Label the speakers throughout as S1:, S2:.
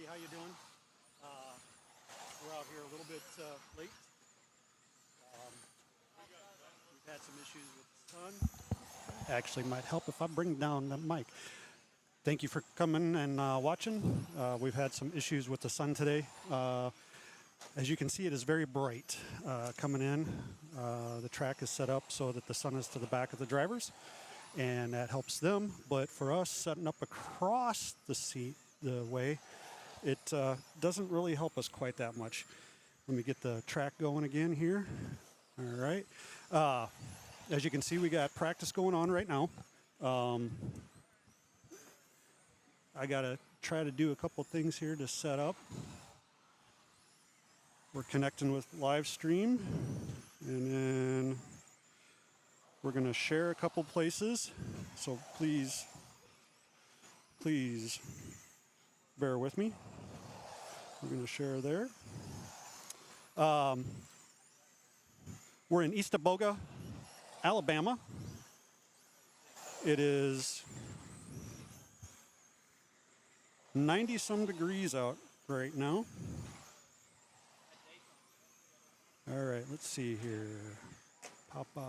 S1: how you doing? We're out here a little bit late. Um, we've had some issues with the sun. Actually, might help if I bring down the mic. Thank you for coming and watching. We've had some issues with the sun today. As you can see, it is very bright coming in. The track is set up so that the sun is to the back of the drivers, and that helps them. But for us, setting up across the way, it doesn't really help us quite that much. Let me get the track going again here. All right. As you can see, we got practice going on right now. I got to try to do a couple things here to set up. We're connecting with live stream, and then we're going to share a couple places. So please bear with me. We're going to share there. We're in Eastaboga, Alabama. It is 90-some degrees out right now. All right, let's see here. Papa,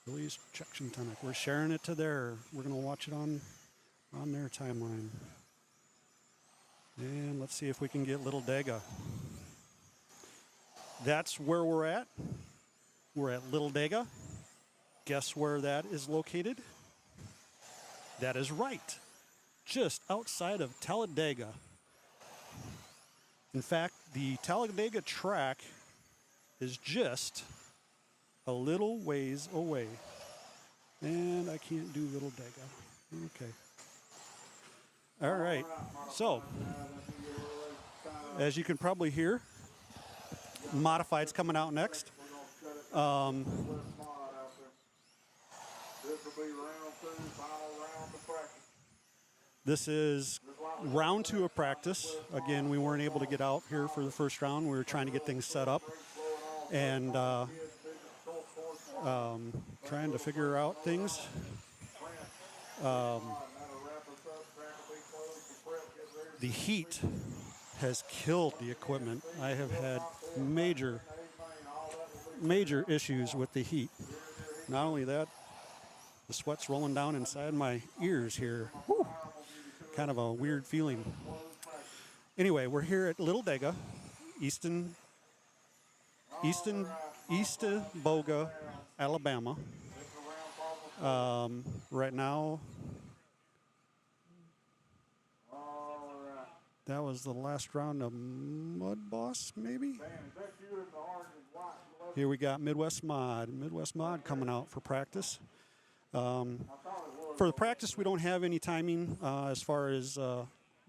S1: Willy's Projection Tonic. We're sharing it to there. We're going to watch it on their timeline. And let's see if we can get Lil Dega. That's where we're at. We're at Lil Dega. Guess where that is located? That is right. Just outside of Talladega. In fact, the Talladega track is just a little ways away. And I can't do Lil Dega. Okay. All right. So, as you can probably hear, Modified's coming out next. This is round 2 of practice. Again, we weren't able to get out here for the first round. We were trying to get things set up and trying to figure out things. The heat has killed the equipment. I have had major issues with the heat. Not only that, the sweat's rolling down inside my ears here. Whew. Kind of a weird feeling. Anyway, we're here at Lil Dega, Eastaboga, Alabama. Right now, that was the last round of Mud Boss, maybe? Here we got Midwest Mod coming out for practice. For the practice, we don't have any timing as far as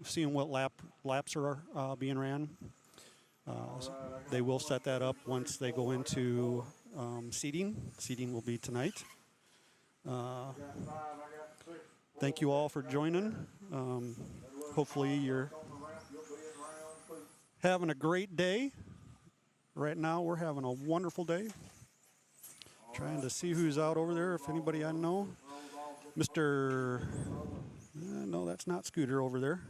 S1: seeing what laps are being ran. They will set that up once they go into seating. Seating will be tonight. Thank you all for joining. Hopefully you're having a great day. Right now we're having a wonderful day. Trying to see who's out over there, if anybody I know. Mr. No, that's not Scooter over there.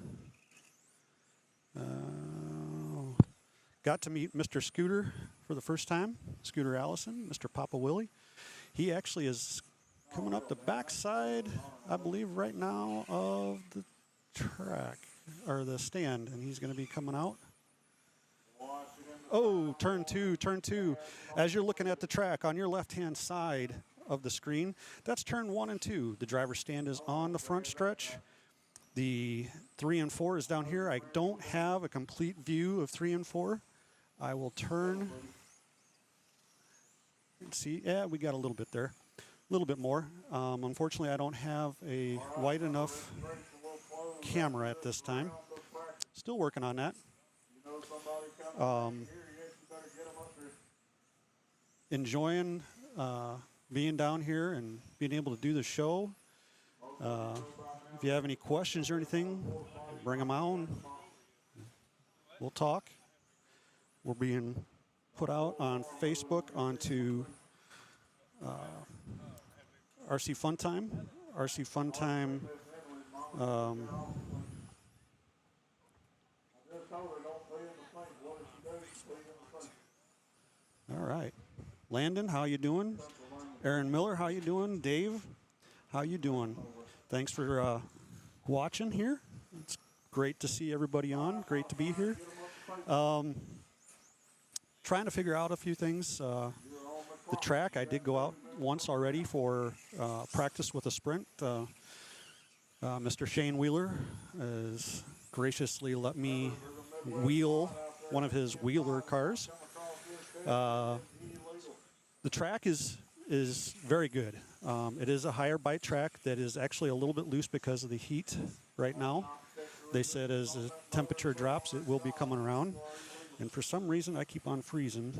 S1: Got to meet Mr. Scooter for the first time, Scooter Allison, Mr. Papa Willy. He actually is coming up the backside, I believe, right now of the track, or the stand, and he's going to be coming out. Oh, turn two. As you're looking at the track, on your left-hand side of the screen, that's turn 1 and 2. The driver's stand is on the front stretch. The 3 and 4 is down here. I don't have a complete view of 3 and 4. I will turn and see. Yeah, we got a little bit there. A little bit more. Unfortunately, I don't have a wide enough camera at this time. Still working on that. Enjoying being down here and being able to do the show. If you have any questions or anything, bring them on. We'll talk. We're being put out on Facebook onto RC Fun Time. RC Fun Time right. Landon, how you doing? Aaron Miller, how you doing? Dave, how you doing? Thanks for watching here. It's great to see everybody on. Great to be here. Trying to figure out a few things. The track, I did go out once already for practice with a sprint. Mr. Shane Wheeler has graciously let me wheel one of his Wheeler cars. The track is very good. It is a higher bite track that is actually a little bit loose because of the heat right now. They said as the temperature drops, it will be coming around. And for some reason, I keep on freezing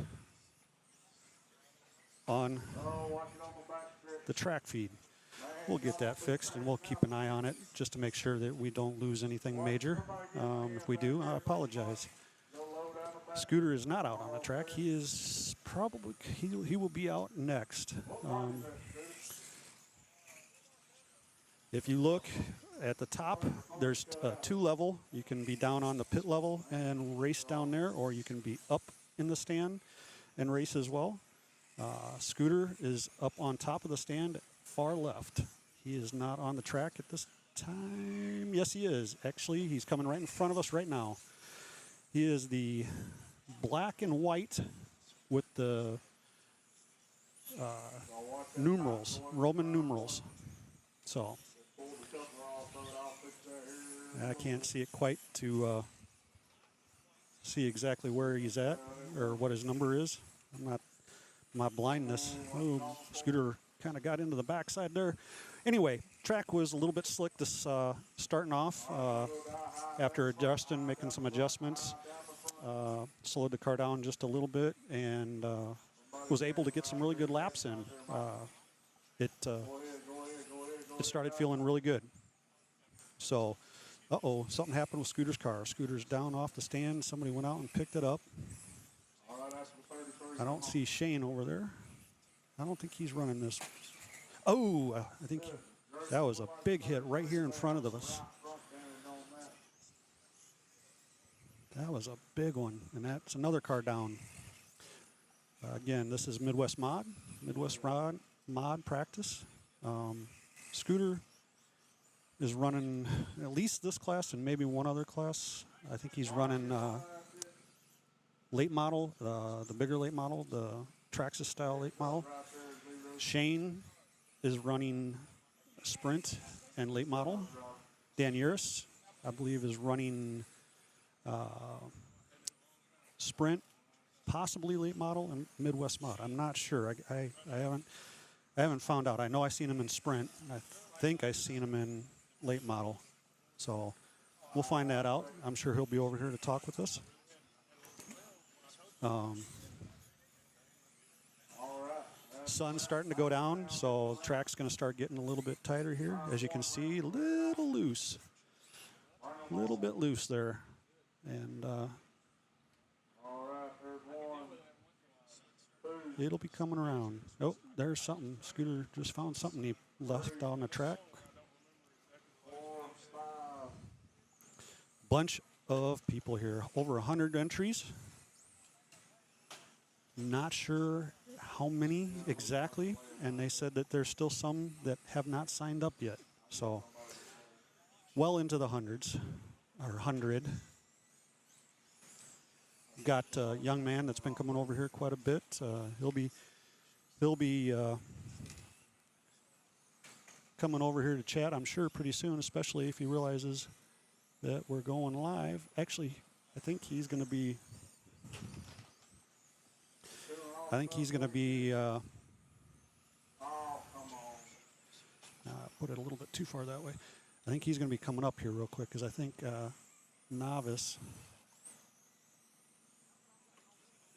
S1: on the track feed. We'll get that fixed, and we'll keep an eye on it just to make sure that we don't lose anything major. If we do, I apologize. Scooter is not out on the track. He is probably, he will be out next. If you look at the top, there's two level. You can be down on the pit level and race down there, or you can be up in the stand and race as well. Scooter is up on top of the stand, far left. He is not on the track at this time. Yes, he is. Actually, he's coming right in front of us right now. He is the black and white with the numerals, Roman numerals. So I can't see it quite to see exactly where he's at or what his number is. My blindness. Oh, Scooter kind of got into the backside there. Anyway, track was a little bit slick this starting off. After adjusting, making some adjustments, slowed the car down just a little bit and was able to get some really good laps in. It started feeling really good. So, something happened with Scooter's car. Scooter's down off the stand. Somebody went out and picked it up. I don't see Shane over there. I don't think he's running this. Oh, I think that was a big hit right here in front of us. That was a big one, and that's another car down. Again, this is Midwest Mod practice. Scooter is running at least this class and maybe one other class. I think he's running late model, the bigger late model, the Traxxas style late model. Shane is running sprint and late model. Dan Uris, I believe, is running sprint, possibly late model, and Midwest Mod. I'm not sure. I haven't found out. I know I seen him in sprint. I think I seen him in late model. So we'll find that out. I'm sure he'll be over here to talk with us. Sun's starting to go down, so the track's going to start getting a little bit tighter here. As you can see, a little loose. A little bit loose there. And it'll be coming around. Oh, there's something. Scooter just found something he left on the track. Bunch of people here. Over 100 entries. Not sure how many exactly, and they said that there's still some that have not signed up yet. So, well into the hundreds, or 100. Got a young man that's been coming over here quite a bit. He'll be coming over here to chat, I'm sure, pretty soon, especially if he realizes that we're going live. Actually, I think he's going to be. Put it a little bit too far that way. I think he's going to be coming up here real quick because I think Novice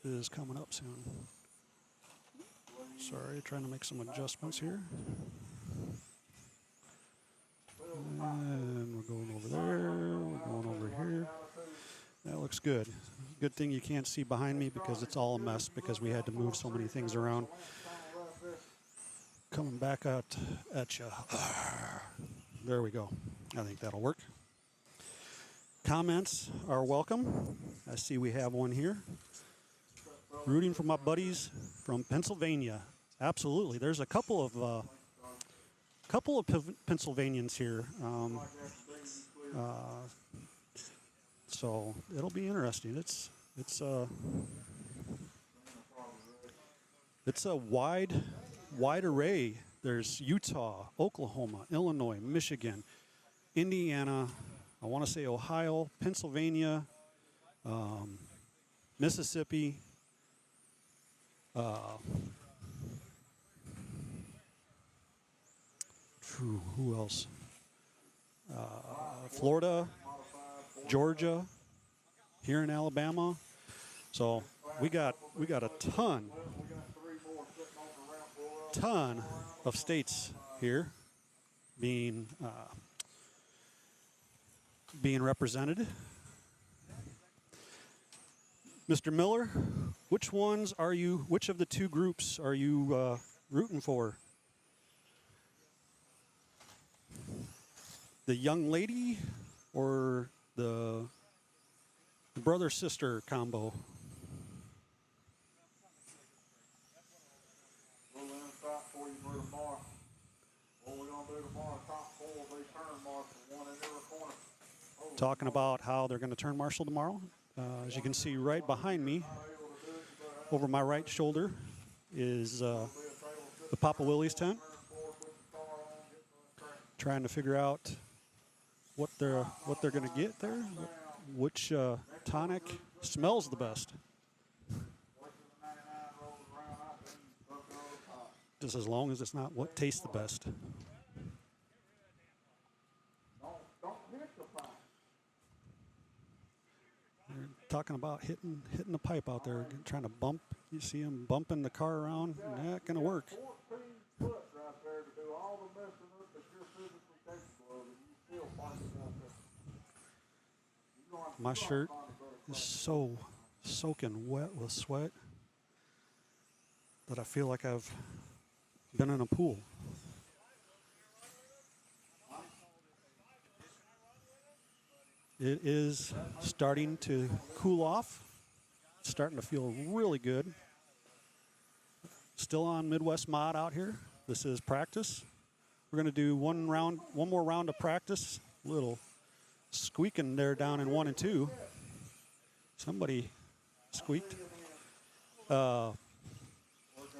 S1: is coming up soon. Sorry, trying to make some adjustments here. And we're going over there. We're going over here. That looks good. Good thing you can't see behind me because it's all a mess because we had to move so many things around. Coming back out at you. There we go. I think that'll work. Comments are welcome. I see we have one here. Rooting for my buddies from Pennsylvania. Absolutely. There's a couple of Pennsylvanians here. So it'll be interesting. It's a wide array. There's Utah, Oklahoma, Illinois, Michigan, Indiana, I want to say Ohio, Pennsylvania, Mississippi, who else? Florida, Georgia, here in Alabama. So we got a ton of states here being represented. Mr. Miller, which of the two groups are you rooting for? The young lady or the brother-sister combo? Talking about how they're going to turn marshal tomorrow. As you can see right behind me, over my right shoulder, is the Papa Willy's tent. Trying to figure out what they're going to get there, which tonic smells the best. Just as long as it's not what tastes the best. They're talking about hitting the pipe out there, trying to bump. You see them bumping the car around. Not going to work. My shirt is so soaking wet with sweat that I feel like I've been in a pool. It is starting to cool off. It's starting to feel really good. Still on Midwest Mod out here. This is practice. We're going to do one more round of practice. Little squeaking there down in 1 and 2. Somebody squeaked. We're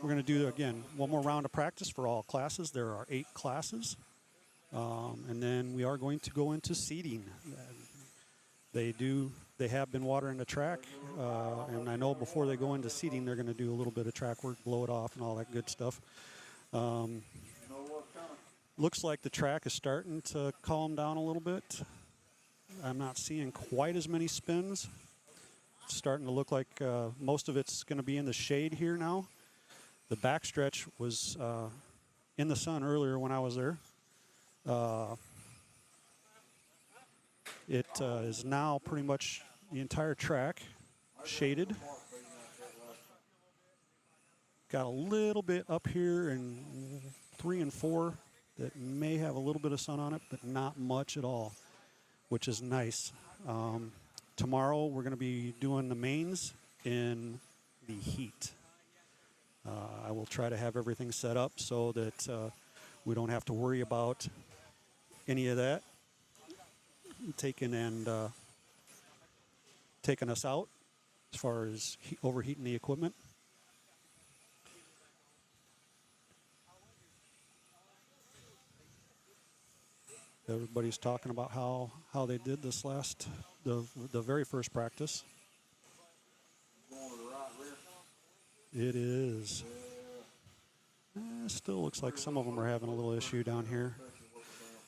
S1: going to do, again, one more round of practice for all classes. There are 8 classes. And then we are going to go into seeding. They have been watering the track. And I know before they go into seeding, they're going to do a little bit of track work, blow it off, and all that good stuff. Looks like the track is starting to calm down a little bit. I'm not seeing quite as many spins. It's starting to look like most of it's going to be in the shade here now. The backstretch was in the sun earlier when I was there. It is now pretty much the entire track shaded. Got a little bit up here in 3 and 4 that may have a little bit of sun on it, but not much at all, which is nice. Tomorrow we're going to be doing the mains in the heat. I will try to have everything set up so that we don't have to worry about any of that taking us out as far as overheating the equipment. Everybody's talking about how they did this the very first practice. It is. Still looks like some of them are having a little issue down here.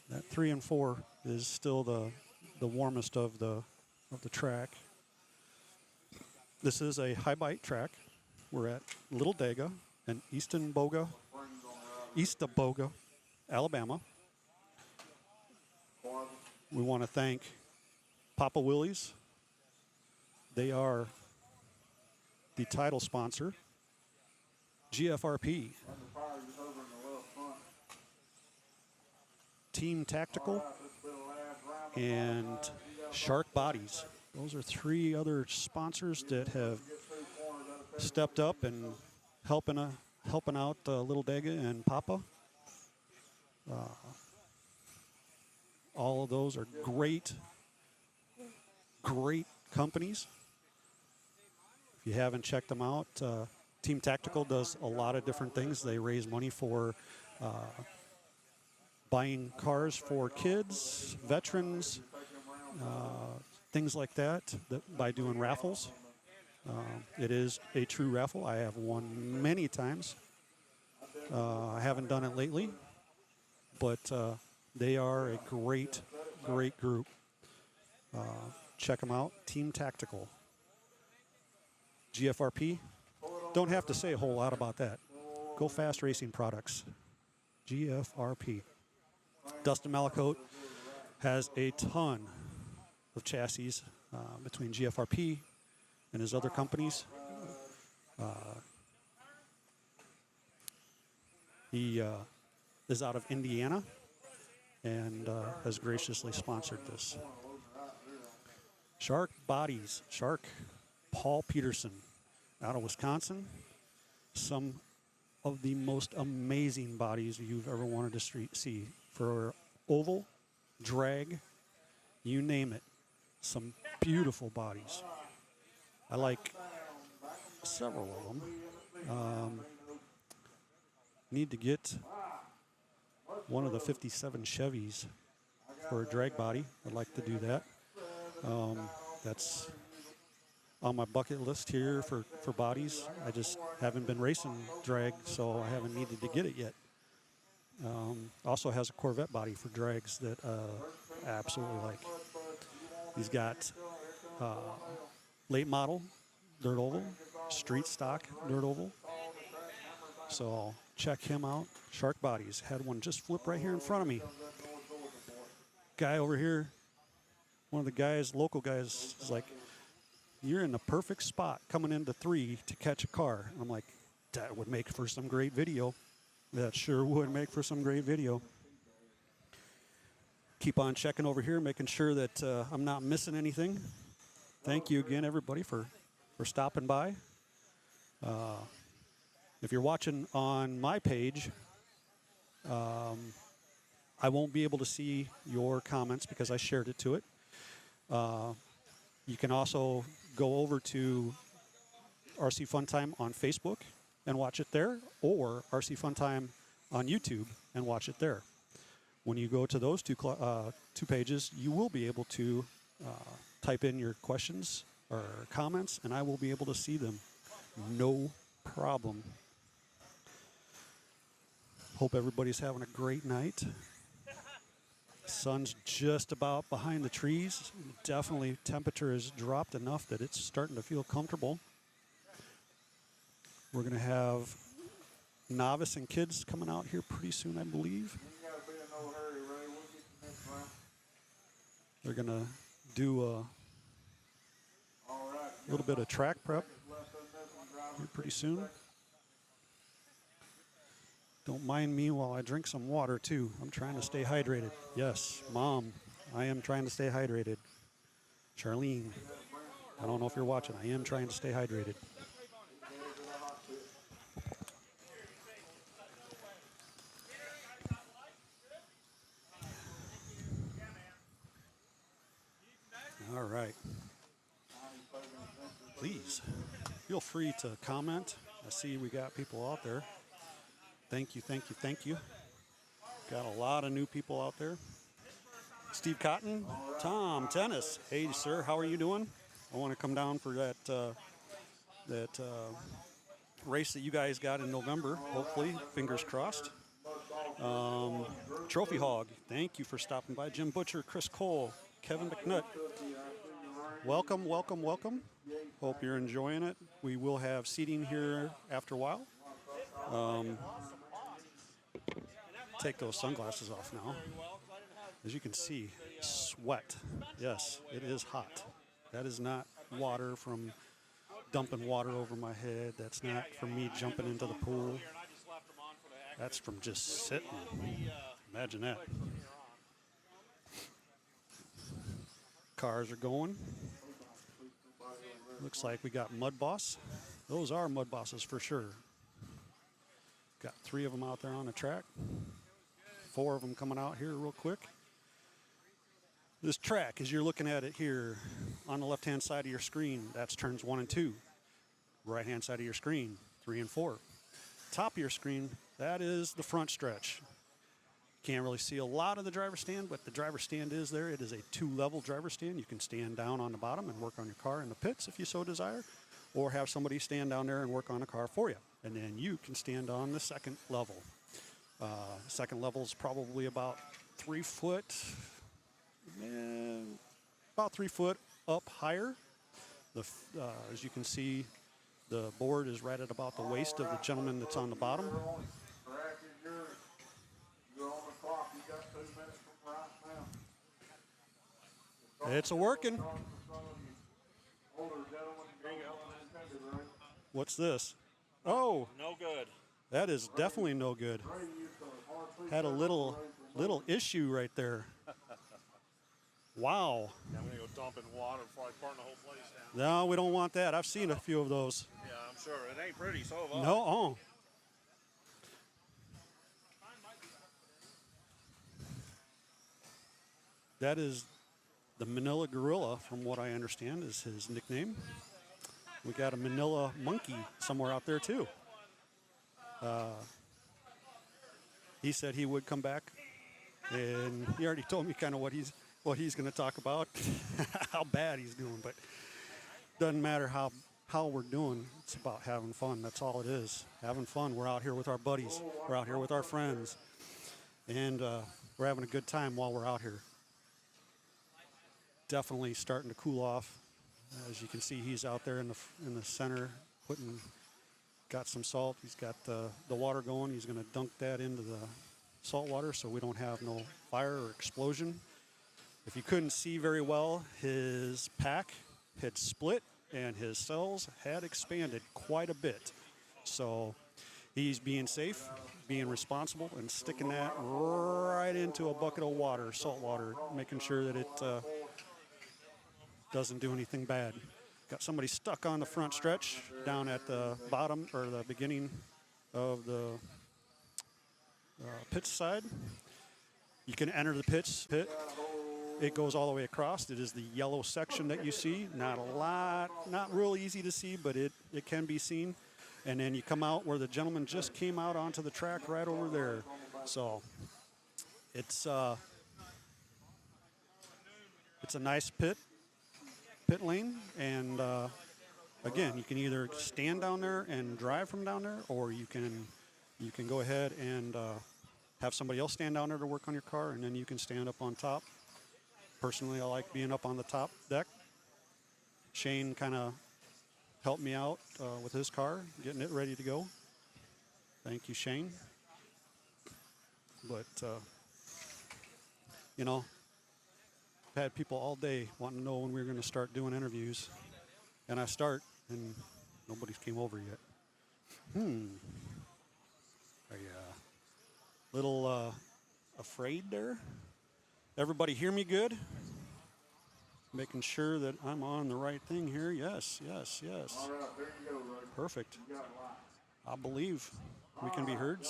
S1: That 3 and 4 is still the warmest of the track. This is a high bite track. We're at Lil Dega in Eastaboga, Alabama. We want to thank Papa Willy's. They are the title sponsor. GFRP, Team Tactical, and Shark Bodies. Those are 3 other sponsors that have stepped up and helping out Lil Dega and Papa. All of those are great companies. If you haven't checked them out, Team Tactical does a lot of different things. They raise money for buying cars for kids, veterans, things like that by doing raffles. It is a true raffle. I have won many times. I haven't done it lately, but they are a great group. Check them out. Team Tactical. GFRP. Don't have to say a whole lot about that. Go Fast Racing Products. GFRP. Dustin Malacote has a ton of chassis between GFRP and his other companies. He is out of Indiana and has graciously sponsored this. Shark Bodies, Paul Peterson, out of Wisconsin. Some of the most amazing bodies you've ever wanted to see for oval, drag, you name it. Some beautiful bodies. I like several of them. Need to get one of the 57 Chevys for a drag body. I'd like to do that. That's on my bucket list here for bodies. I just haven't been racing drag, so I haven't needed to get it yet. Also has a Corvette body for drags that I absolutely like. He's got late model dirt oval, street stock dirt oval. So check him out. Shark Bodies. Had one just flip right here in front of me. Guy over here, one of the guys, local guys, is like, you're in the perfect spot coming into 3 to catch a car. I'm like, that would make for some great video. That sure would make for some great video. Keep on checking over here, making sure that I'm not missing anything. Thank you again, everybody, for stopping by. If you're watching on my page, I won't be able to see your comments because I shared it to it. You can also go over to RC Fun Time on Facebook and watch it there, or RC Fun Time on YouTube and watch it there. When you go to those two pages, you will be able to type in your questions or comments, and I will be able to see them. No problem. Hope everybody's having a great night. Sun's just about behind the trees. Definitely temperature has dropped enough that it's starting to feel comfortable. We're going to have novice and kids coming out here pretty soon, I believe. They're going to do a little bit of track prep here pretty soon. Don't mind me while I drink some water, too. I'm trying to stay hydrated. Yes, Mom, I am trying to stay hydrated. Charlene, I don't know if you're watching. I am trying to stay hydrated. All right. Please, feel free to comment. I see we got people out there. Thank you, thank you, thank you. Got a lot of new people out there. Steve Cotton, Tom Tennis. Hey, sir, how are you doing? I want to come down for that race that you guys got in November, hopefully, fingers crossed. Trophy Hog, thank you for stopping by. Jim Butcher, Chris Cole, Kevin McNutt. Welcome, welcome, welcome. Hope you're enjoying it. We will have seating here after a while. Take those sunglasses off now. As you can see, sweat. Yes, it is hot. That is not water from dumping water over my head. That's not from me jumping into the pool. That's from just sitting. Imagine that. Cars are going. Looks like we got Mud Boss Those are mud bosses for sure. Got 3 of them out there on the track. 4 of them coming out here real quick. This track, as you're looking at it here on the left-hand side of your screen, that's turns 1 and 2. Right-hand side of your screen, 3 and 4. Top of your screen, that is the front stretch. Can't really see a lot of the driver's stand, but the driver's stand is there. It is a 2-level driver's stand. You can stand down on the bottom and work on your car in the pits if you so desire, or have somebody stand down there and work on a car for you. And then you can stand on the second level. Second level is probably about 3 foot, about 3 foot up higher. As you can see, the board is right at about the waist of the gentleman that's on the bottom. It's a working. What's this? Oh,
S2: no good.
S1: That is definitely no good. Had a little issue right there. Wow.
S2: Yeah, I'm gonna go dump in water before I burn the whole place down.
S1: No, we don't want that. I've seen a few of those.
S2: Yeah, I'm sure. It ain't pretty, so have I.
S1: No, oh. That is the Manila Gorilla, from what I understand, is his nickname. We got a Manila Monkey somewhere out there, too. He said he would come back, and he already told me kind of what he's going to talk about, how bad he's doing. But doesn't matter how we're doing. It's about having fun. That's all it is. Having fun. We're out here with our buddies. We're out here with our friends, and we're having a good time while we're out here. Definitely starting to cool off. As you can see, he's out there in the center, got some salt. He's got the water going. He's going to dunk that into the salt water so we don't have no fire or explosion. If you couldn't see very well, his pack had split and his cells had expanded quite a bit. So he's being safe, being responsible, and sticking that right into a bucket of water, salt water, making sure that it doesn't do anything bad. Got somebody stuck on the front stretch down at the bottom or the beginning of the pit side. You can enter the pit. It goes all the way across. It is the yellow section that you see. Not a lot, not real easy to see, but it can be seen. And then you come out where the gentleman just came out onto the track right over there. So it's a nice pit lane, and again, you can either stand down there and drive from down there, or you can go ahead and have somebody else stand down there to work on your car, and then you can stand up on top. Personally, I like being up on the top deck. Shane kind of helped me out with his car, getting it ready to go. Thank you, Shane. But you know, I've had people all day wanting to know when we were going to start doing interviews. And I start, and nobody came over yet. Are you a little afraid there? Everybody hear me good? Making sure that I'm on the right thing here. Yes, yes, yes.
S3: All right, there you go, Roger.
S1: Perfect.
S3: You got a lot.
S1: I believe we can be heard.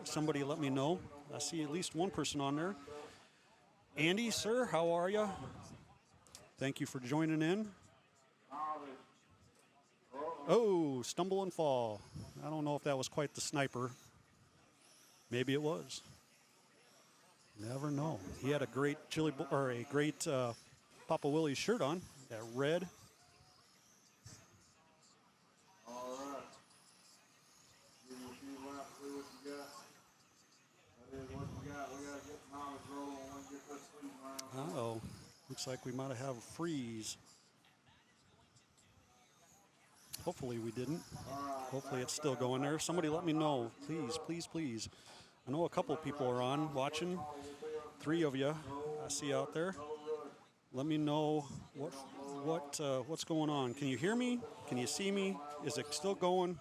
S1: Somebody let me know. I see at least one person on there. Andy, sir, how are you? Thank you for joining in. Oh, stumble and fall. I don't know if that was quite the sniper. Maybe it was. Never know. He had a great Papa Willy shirt on, that red.
S3: All right. Give you a few laps, see what you got. That is what you got. We got to get the mileage rolling when we get this season around.
S1: Uh-oh. Looks like we might have a freeze. Hopefully we didn't. Hopefully it's still going there. Somebody let me know. Please, please, please. I know a couple people are on watching. 3 of you I see out there. Let me know what's going on. Can you hear me? Can you see me? Is it still going?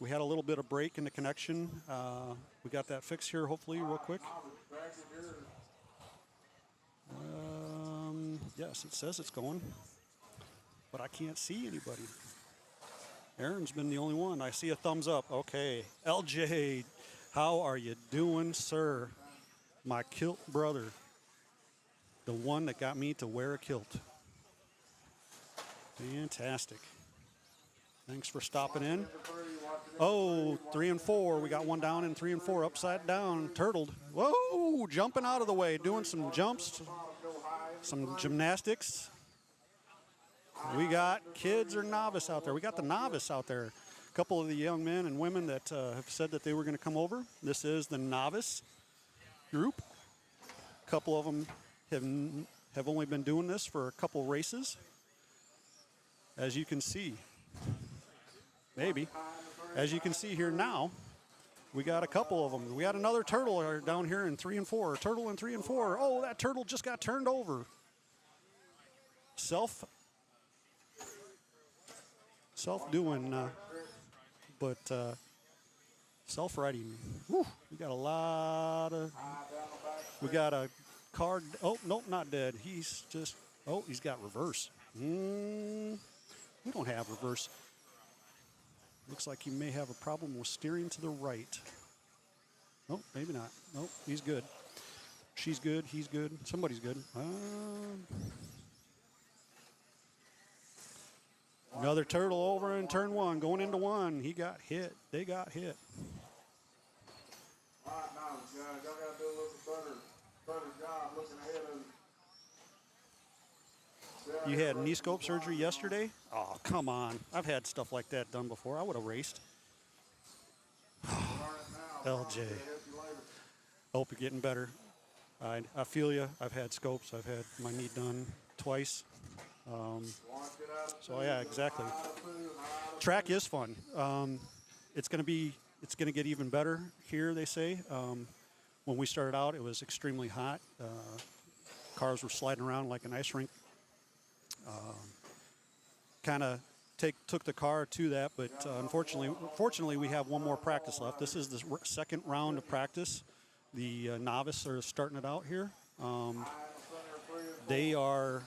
S1: We had a little bit of break in the connection. We got that fixed here, hopefully, real quick. Yes, it says it's going, but I can't see anybody. Aaron's been the only one. I see a thumbs up. Okay. LJ, how are you doing, sir? My kilt brother. The one that got me to wear a kilt. Fantastic. Thanks for stopping in. Oh, 3 and 4. We got one down in 3 and 4. Upside down. Turtled. Whoa! Jumping out of the way. Doing some jumps. Some gymnastics. We got kids or novice out there. We got the novice out there. A couple of the young men and women that have said that they were going to come over. This is the novice group. A couple of them have only been doing this for a couple races. As you can see. Maybe. As you can see here now, we got a couple of them. We got another turtle down here in 3 and 4. Turtle in 3 and 4. Oh, that turtle just got turned over. Self-doing, but self-riding. Whew, we got a lot of, we got a card. Oh, nope, not dead. He's just, oh, he's got reverse. We don't have reverse. Looks like he may have a problem with steering to the right. Oh, maybe not. Nope, he's good. She's good, he's good, somebody's good. Another turtle over in turn 1, going into 1. He got hit. They got hit.
S3: All right, now, guys, y'all got to do a little better job looking ahead of
S1: You had knee scope surgery yesterday? Oh, come on. I've had stuff like that done before. I would have raced. LJ. Hope you're getting better. I feel you. I've had scopes. I've had my knee done twice. So yeah, exactly. Track is fun. It's going to get even better here, they say. When we started out, it was extremely hot. Cars were sliding around like an ice rink. Kind of took the car to that, but fortunately, we have one more practice left. This is the second round of practice. The novice are starting it out here. They are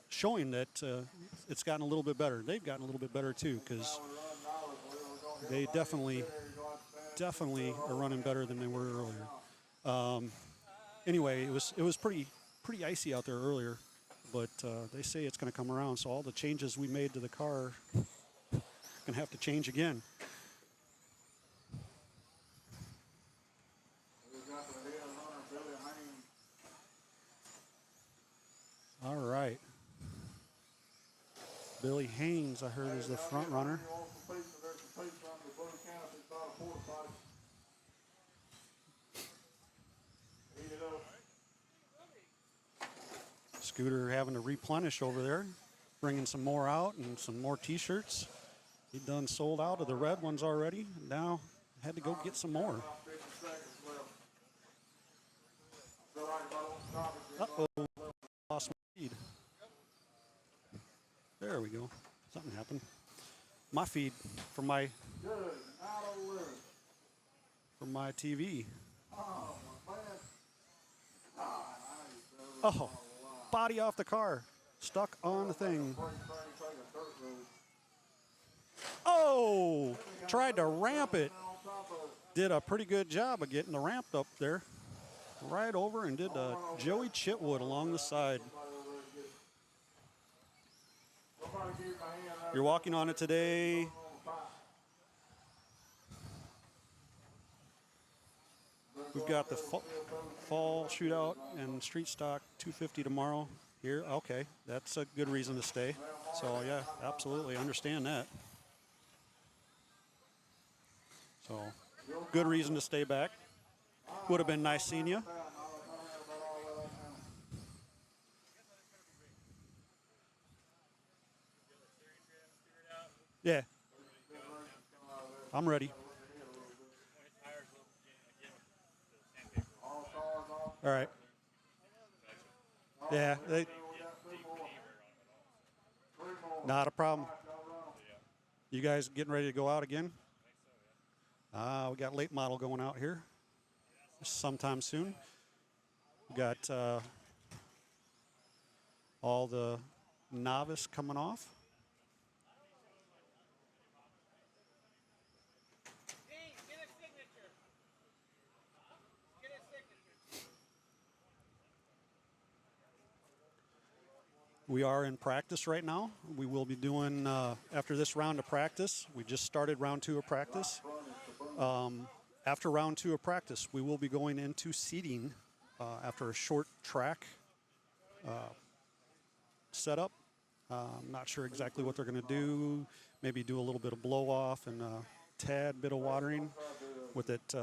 S1: showing that it's gotten a little bit better. They've gotten a little bit better too, because they definitely are running better than they were earlier. Anyway, it was pretty icy out there earlier, but they say it's going to come around. So all the changes we made to the car are going to have to change again. All right. Billy Haynes, I heard, is the front runner. Scooter having to replenish over there, bringing some more out and some more T-shirts. He done sold out of the red ones already. Now had to go get some more. Uh-oh, lost my feed. There we go. Something happened. My feed from my TV. Oh, body off the car, stuck on the thing. Oh, tried to ramp it. Did a pretty good job of getting the ramp up there. Right over and did a Joey Chitwood along the side. You're walking on it today. We've got the fall shootout and street stock 250 tomorrow here. Okay, that's a good reason to stay. So yeah, absolutely understand that. So good reason to stay back. Would have been nice seeing you. Yeah. I'm ready. All right. Yeah. Not a problem. You guys getting ready to go out again? We got late model going out here sometime soon. We got all the novice coming off. We are in practice right now. We will be doing, after this round of practice, we just started round 2 of practice. After round 2 of practice, we will be going into seating after a short track setup. I'm not sure exactly what they're going to do. Maybe do a little bit of blow off and a tad bit of watering with it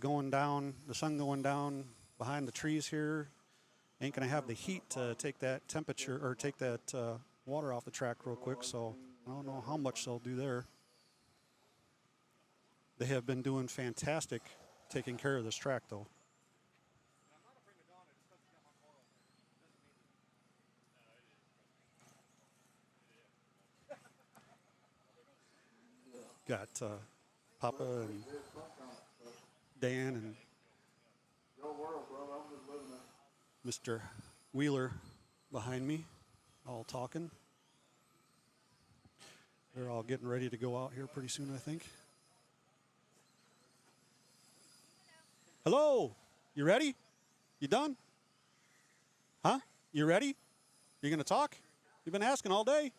S1: going down, the sun going down behind the trees here. Ain't going to have the heat to take that temperature or take that water off the track real quick. So I don't know how much they'll do there. They have been doing fantastic taking care of this track, though. Got Papa and Dan and Mr. Wheeler behind me, all talking. They're all getting ready to go out here pretty soon, I think. Hello, you ready? You done? Huh? You ready? You gonna talk? You've been asking all day.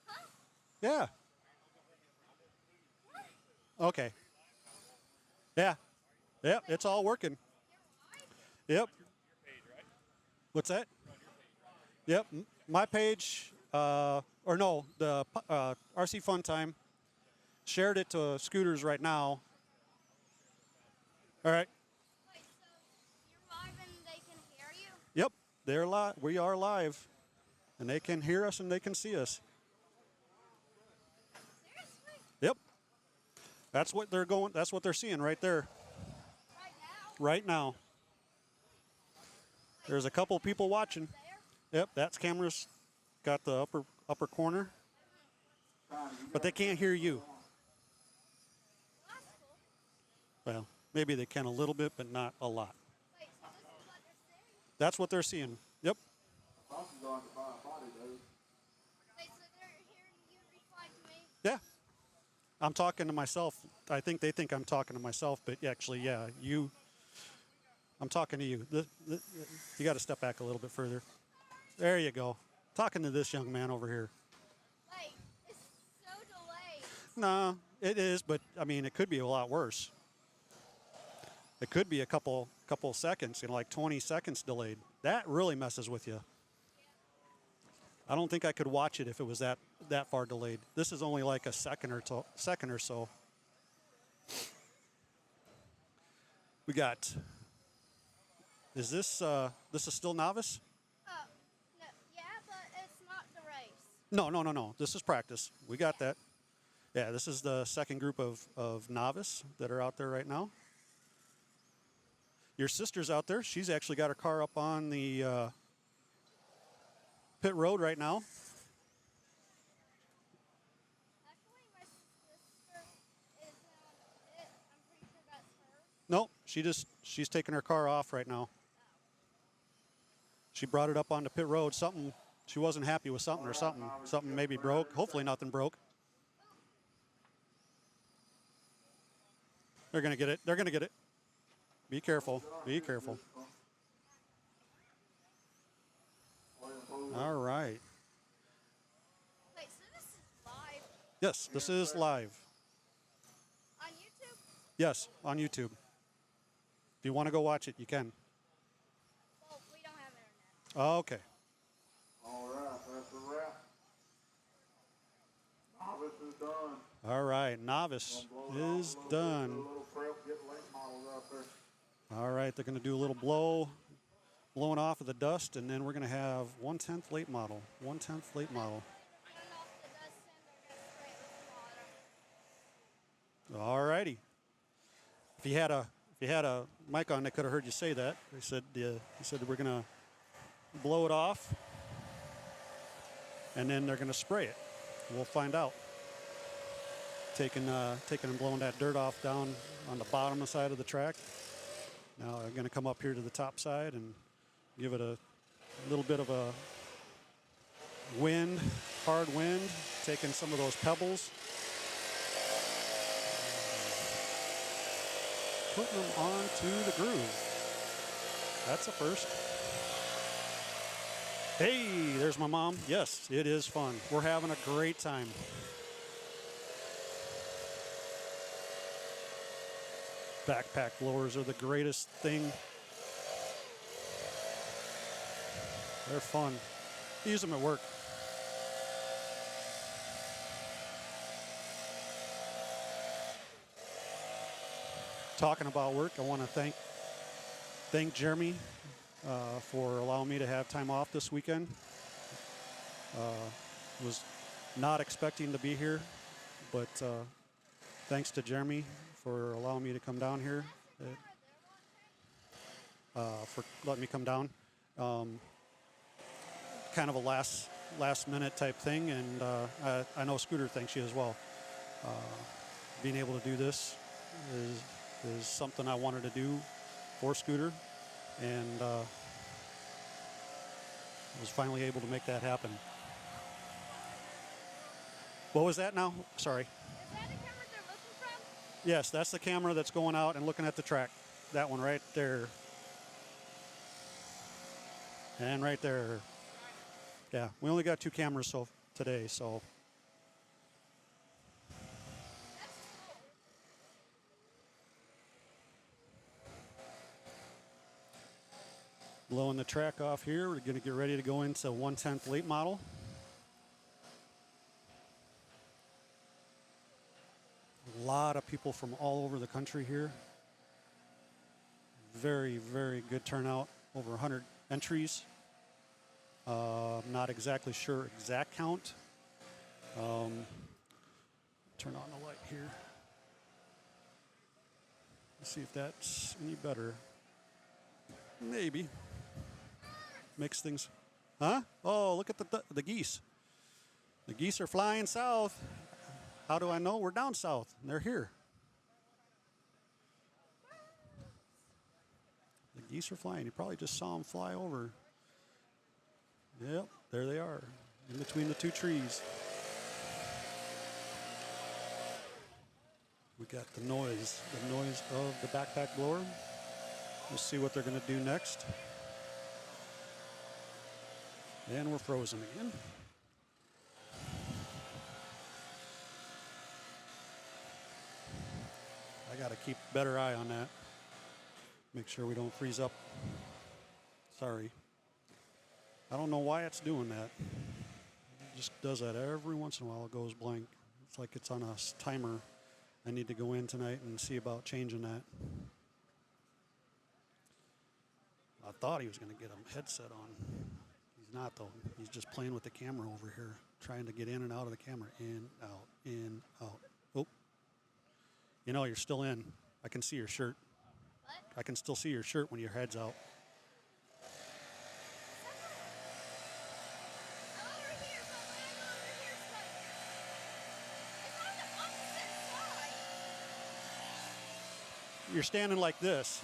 S4: Huh?
S1: Yeah. Okay. Yeah. Yep, it's all working. Yep. What's that? Yep, my page, or no, the RC Fun Time. Shared it to Scooters right now. All right.
S4: Wait, so you're live and they can hear you?
S1: Yep, they're live. We are live, and they can hear us and they can see us.
S4: Seriously?
S1: Yep. That's what they're going. That's what they're seeing right there.
S4: Right now?
S1: Right now. There's a couple people watching.
S4: There?
S1: Yep, that's camera's got the upper corner, but they can't hear you.
S4: Well, that's cool.
S1: Well, maybe they can a little bit, but not a lot.
S4: Wait, so this is what they're saying?
S1: That's what they're seeing. Yep.
S4: Wait, so they're hearing you reply to me?
S1: Yeah. I'm talking to myself. I think they think I'm talking to myself, but actually, yeah, you. I'm talking to you. You got to step back a little bit further. There you go. Talking to this young man over here.
S4: Wait, it's so delayed.
S1: No, it is, but I mean, it could be a lot worse. It could be a couple seconds, like 20 seconds delayed. That really messes with you. I don't think I could watch it if it was that far delayed. This is only like a second or so. We got. Is this is still novice?
S4: Oh, no, yeah, but it's not the race.
S1: No. This is practice. We got that. Yeah, this is the second group of novice that are out there right now. Your sister's out there. She's actually got her car up on the pit road right now.
S4: Actually, my sister is on it. I'm pretty sure that's her.
S1: No, she's taking her car off right now. She brought it up on the pit road. She wasn't happy with something or something. Something maybe broke. Hopefully nothing broke. They're gonna get it. They're gonna get it. Be careful. Be careful. All right.
S4: Wait, so this is live
S1: Yes, this is live.
S4: on YouTube?
S1: Yes, on YouTube. If you want to go watch it, you can.
S4: Well, we don't have internet.
S1: Okay.
S3: All right, that's a wrap. Novice is done.
S1: All right. Novice is
S3: Do a
S1: done.
S3: little prep, get late models out there.
S1: All right. They're going to do a little blowing off of the dust, and then we're going to have 1/10 late model. 1/10 late model.
S4: Turn off the dust and they're gonna spray it with water.
S1: All righty. If you had a mic on, they could have heard you say that. They said he said we're going to blow it off, and then they're going to spray it. We'll find out. Taking and blowing that dirt off down on the bottom side of the track. Now they're going to come up here to the top side and give it a little bit of a wind, hard wind, taking some of those pebbles, putting them onto the groove. That's a first. Hey, there's my mom. Yes, it is fun. We're having a great time. Backpack blowers are the greatest thing. They're fun. Use them at work. Talking about work, I want to thank Jeremy for allowing me to have time off this weekend. Was not expecting to be here, but thanks to Jeremy for allowing me to come down here, for letting me come down. Kind of a last minute type thing, and I know Scooter thanks you as well. Being able to do this is something I wanted to do for Scooter, and was finally able to make that happen. What was that now? Sorry.
S4: Is that the camera they're looking from?
S1: Yes, that's the camera that's going out and looking at the track. That one right there. And right there. Yeah, we only got 2 cameras today, so. Blowing the track off here. We're going to get ready to go into 1/10 late model. A lot of people from all over the country here. Very, very good turnout. Over 100 entries. Not exactly sure exact count. Turn on the light here. Let's see if that's any better. Maybe. Makes things. Huh? Oh, look at the geese. The geese are flying south. How do I know? We're down south. They're here. The geese are flying. You probably just saw them fly over. Yep, there they are, in between the 2 trees. We got the noise of the backpack blower. Let's see what they're going to do next. And we're frozen again. I got to keep a better eye on that. Make sure we don't freeze up. Sorry. I don't know why it's doing that. It just does that every once in a while. It goes blank. It's like it's on a timer. I need to go in tonight and see about changing that. I thought he was going to get a headset on. He's not, though. He's just playing with the camera over here, trying to get in and out of the camera. In, out, in, out. Oh. You know, you're still in. I can see your shirt.
S4: What?
S1: I can still see your shirt when your head's out.
S4: Over here, but when I go over here, it's on the opposite side.
S1: You're standing like this,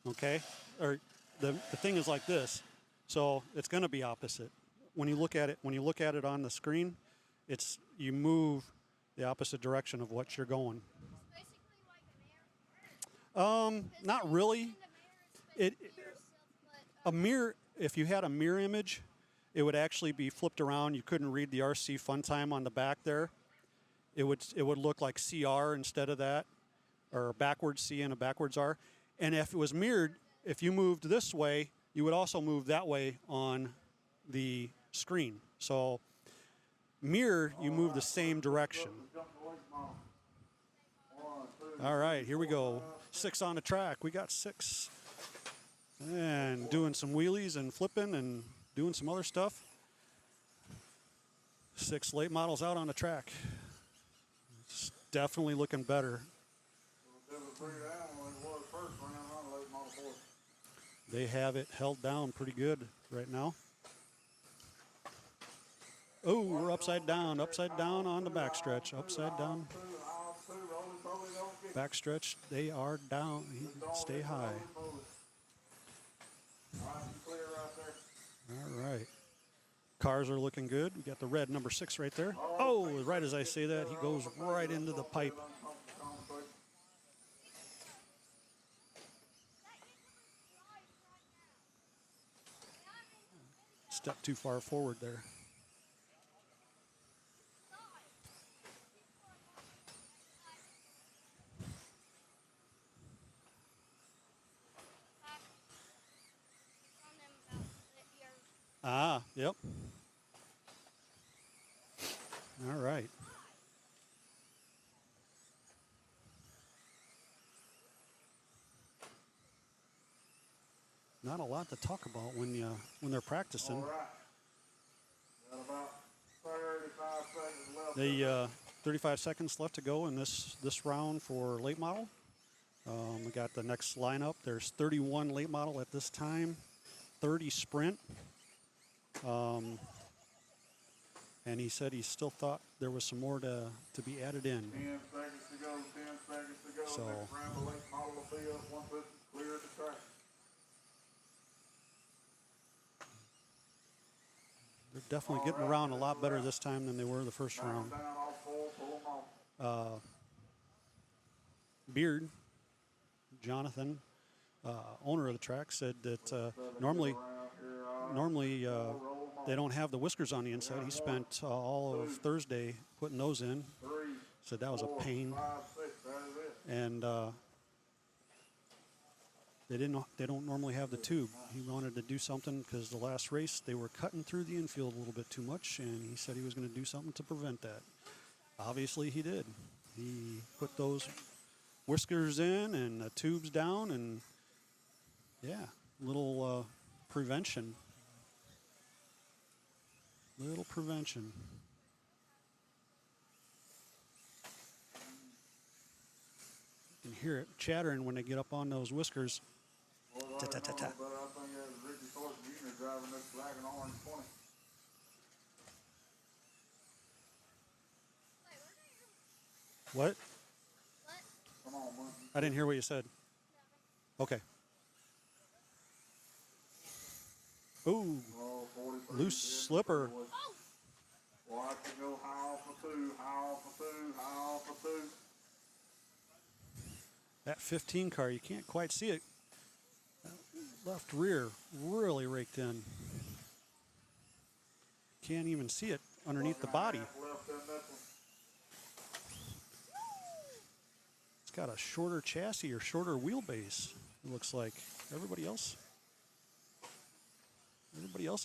S1: okay? Or the thing is like this, so it's going to be opposite. When you look at it on the screen, you move the opposite direction of what you're going.
S4: It's basically like a mirror.
S1: Not really.
S4: It,
S1: A mirror. If you had a mirror image, it would actually be flipped around. You couldn't read the RC fun time on the back there. It would look like CR instead of that, or a backwards C and a backwards R. And if it was mirrored, if you moved this way, you would also move that way on the screen. So mirror, you move the same direction. All right, here we go. 6 on the track. We got 6. And doing some wheelies and flipping and doing some other stuff. 6 late models out on the track. It's definitely looking better. They have it held down pretty good right now. Oh, we're upside down on the backstretch. Upside down. Backstretch, they are down. Stay high. All right. Cars are looking good. We got the red number 6 right there. Oh, right as I say that, he goes right into the pipe. step too far forward there. Ah, yep. All right. Not a lot to talk about when they're practicing.
S3: All right. Got about 35 seconds left.
S1: The 35 seconds left to go in this round for late model. We got the next lineup. There's 31 late model at this time, 30 sprint. And he said he still thought there was some more to be added in.
S3: 10 seconds to go. 10 seconds to go.
S1: So-
S3: Next round, the late model will be up 150 clear the track.
S1: They're definitely getting around a lot better this time than they were the first round.
S3: Down off full, pull them off.
S1: Beard, Jonathan, owner of the track, said that normally they don't have the whiskers on the inside. He spent all of Thursday putting those in.
S3: 3,
S1: Said that was a
S3: 4,
S1: pain.
S3: 5, 6. That is it.
S1: And they don't normally have the tube. He wanted to do something because the last race they were cutting through the infield a little bit too much, and he said he was going to do something to prevent that. Obviously he did. He put those whiskers in and the tubes down, and yeah, little prevention. Little prevention. You can hear it chattering when they get up on those whiskers.
S3: Well,
S1: Ta, ta, ta, ta.
S3: but I think that was Ricky Thornton Jr. driving this black and orange 20.
S1: What?
S3: Come on, man.
S1: I didn't hear what you said. Okay. Ooh,
S3: Oh, 43.
S1: loose slipper.
S3: Watch it go high off for 2, high off for 2, high off for 2.
S1: That 15 car, you can't quite see it. Left rear really raked in. Can't even see it underneath the body.
S3: Left in this one.
S1: It's got a shorter chassis or shorter wheelbase. It looks like everybody else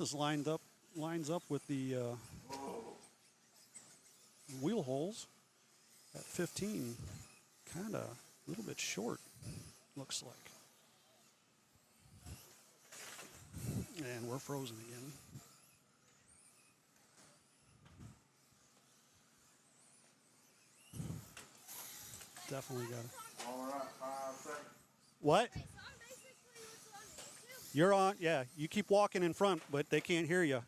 S1: is lines up with the wheel holes. At 15, kind of a little bit short, looks like. And we're frozen again. Definitely got it.
S3: All right, 5 seconds.
S1: What? You're on, yeah, you keep walking in front, but they can't hear you.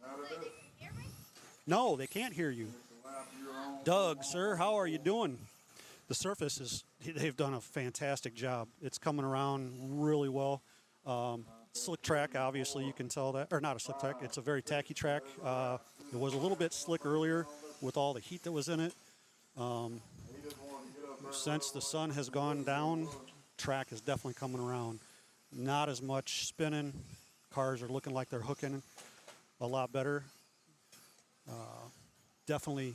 S3: Now to do.
S1: No, they can't hear you.
S3: Lap you're on.
S1: Doug, sir, how are you doing? The surface is, they've done a fantastic job. It's coming around really well. Slick track, obviously, you can tell that, or not a slick track, it's a very tacky track. It was a little bit slick earlier with all the heat that was in it.
S3: He just wanted to get up there.
S1: Since the sun has gone down, track is definitely coming around. Not as much spinning. Cars are looking like they're hooking a lot better. Definitely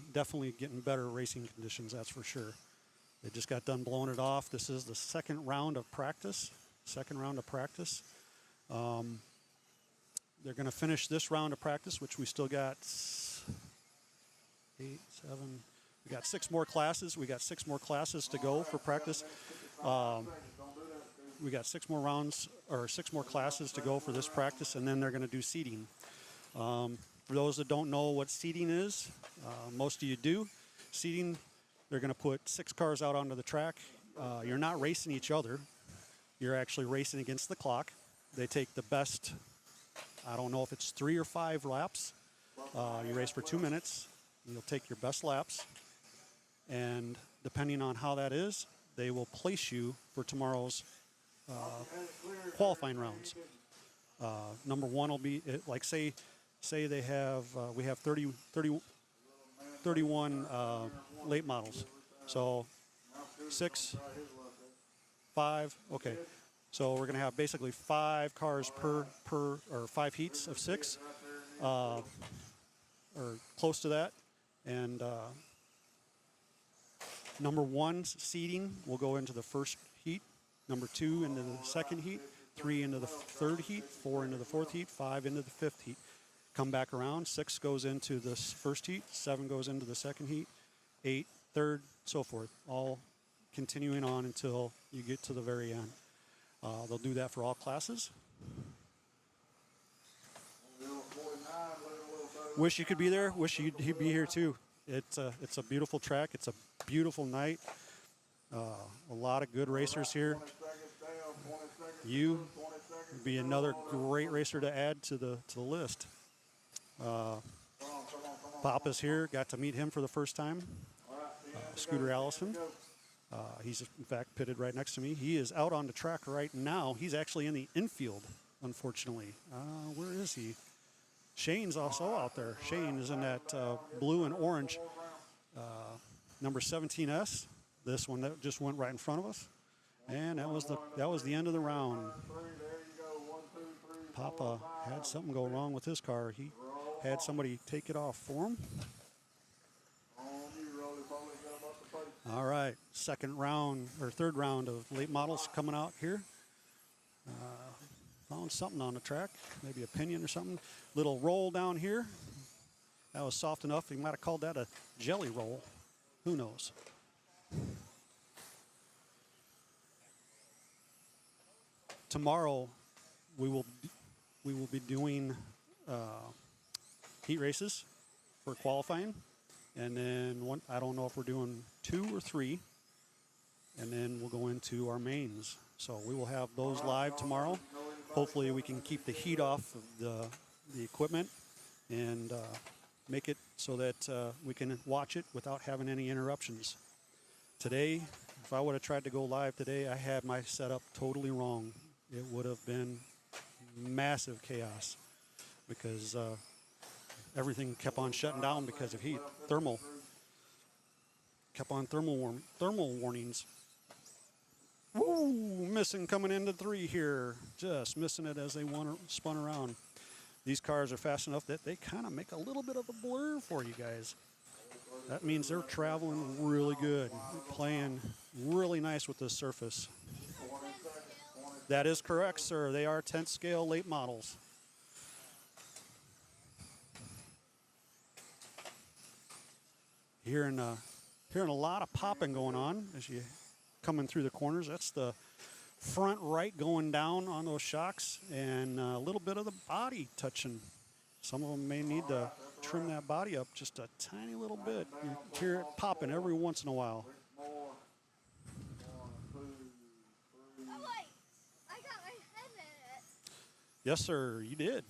S1: getting better racing conditions, that's for sure. They just got done blowing it off. This is the second round of practice. They're going to finish this round of practice, which we still got 8, 7. We got 6 more classes. We got 6 more classes to go for practice. We got 6 more rounds or 6 more classes to go for this practice, and then they're going to do seating. For those that don't know what seating is, most of you do. Seating, they're going to put 6 cars out onto the track. You're not racing each other. You're actually racing against the clock. They take the best, I don't know if it's 3 or 5 laps. You race for 2 minutes. You'll take your best laps. And depending on how that is, they will place you for tomorrow's qualifying rounds. Number 1 will be, like say they have, we have 31 late models. So 6, 5, okay. So we're going to have basically 5 cars per or 5 heats of 6, or close to that. And number 1 seeding will go into the first heat. Number 2 into the second heat. 3 into the third heat. 4 into the fourth heat. 5 into the fifth heat. Come back around. 6 goes into the first heat. 7 goes into the second heat. 8, third, so forth. All continuing on until you get to the very end. They'll do that for all classes. Wish you could be there. Wish he'd be here too. It's a beautiful track. It's a beautiful night. A lot of good racers here. You would be another great racer to add to the list. Papa's here. Got to meet him for the first time. Scooter Allison. He's in fact pitted right next to me. He is out on the track right now. He's actually in the infield, unfortunately. Where is he? Shane's also out there. Shane is in that blue and orange number 17S. This one that just went right in front of us, and that was the end of the round. Papa had something go wrong with his car. He had somebody take it off for him. All right, second round or third round of late models coming out here. Found something on the track, maybe a pinion or something. Little roll down here. That was soft enough. He might have called that a jelly roll. Who knows? Tomorrow, we will be doing heat races for qualifying, and then I don't know if we're doing 2 or 3, and then we'll go into our mains. So we will have those live tomorrow. Hopefully we can keep the heat off of the equipment and make it so that we can watch it without having any interruptions. Today, if I would have tried to go live today, I had my setup totally wrong. It would have been massive chaos because everything kept on shutting down because of heat. Kept on thermal warnings. Woo! Missing coming into 3 here. Just missing it as they spun around. These cars are fast enough that they kind of make a little bit of a blur for you guys. That means they're traveling really good. They're playing really nice with this surface. That is correct, sir. They are 10th scale late models. Hearing a lot of popping going on as you coming through the corners. That's the front right going down on those shocks, and a little bit of the body touching. Some of them may need to trim that body up just a tiny little bit. You hear it popping every once in a while.
S4: Oh wait, I got my head in it.
S1: Yes, sir, you did.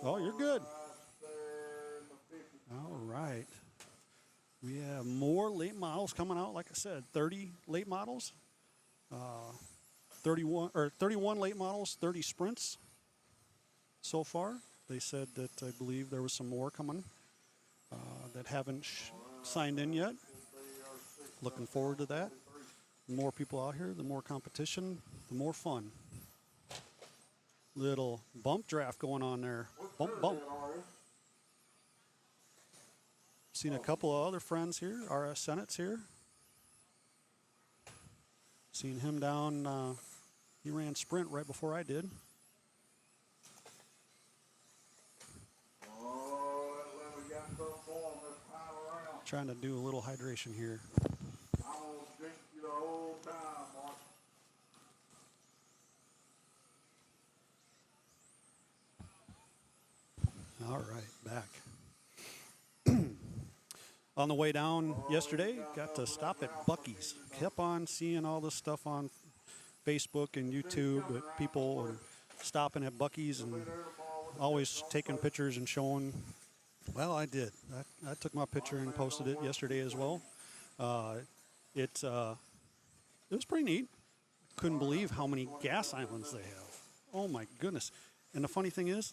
S1: Oh, you're good. All right. We have more late models coming out. Like I said, 30 late models, 31 late models, 30 sprints so far. They said that I believe there was some more coming that haven't signed in yet. Looking forward to that. The more people out here, the more competition, the more fun. Little bump draft going on there. Bump, bump. Seen a couple of other friends here. RS Senate's here. Seen him down. He ran sprint right before I did. Trying to do a little hydration here. All right, back. On the way down yesterday, got to stop at Buc-ee's. Kept on seeing all this stuff on Facebook and YouTube, people stopping at Buc-ee's and always taking pictures and showing. Well, I did. I took my picture and posted it yesterday as well. It was pretty neat. Couldn't believe how many gas islands they have. Oh my goodness. And the funny thing is,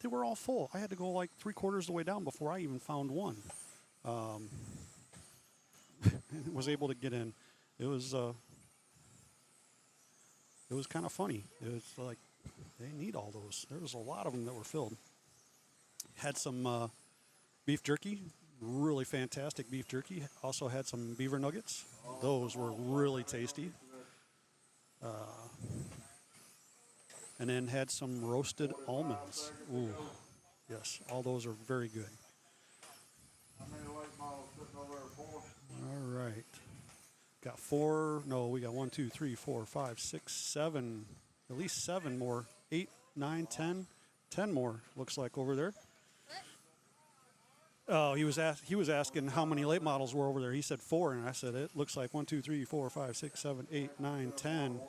S1: they were all full. I had to go like 3/4 of the way down before I even found one. Was able to get in. It was it was kind of funny. It was like they need all those. There was a lot of them that were filled. Had some beef jerky, really fantastic beef jerky. Also had some beaver nuggets. Those were really tasty. And then had some roasted almonds. Ooh, yes, all those are very good.
S3: How many late models sitting over there? 4?
S1: All right. Got 4, no, we got 1, 2, 3, 4, 5, 6, 7, at least 7 more. 8, 9, 10, 10 more, looks like over there. Oh, he was asking how many late models were over there. He said 4, and I said it looks like 1, 2, 3, 4, 5, 6, 7, 8, 9, 10,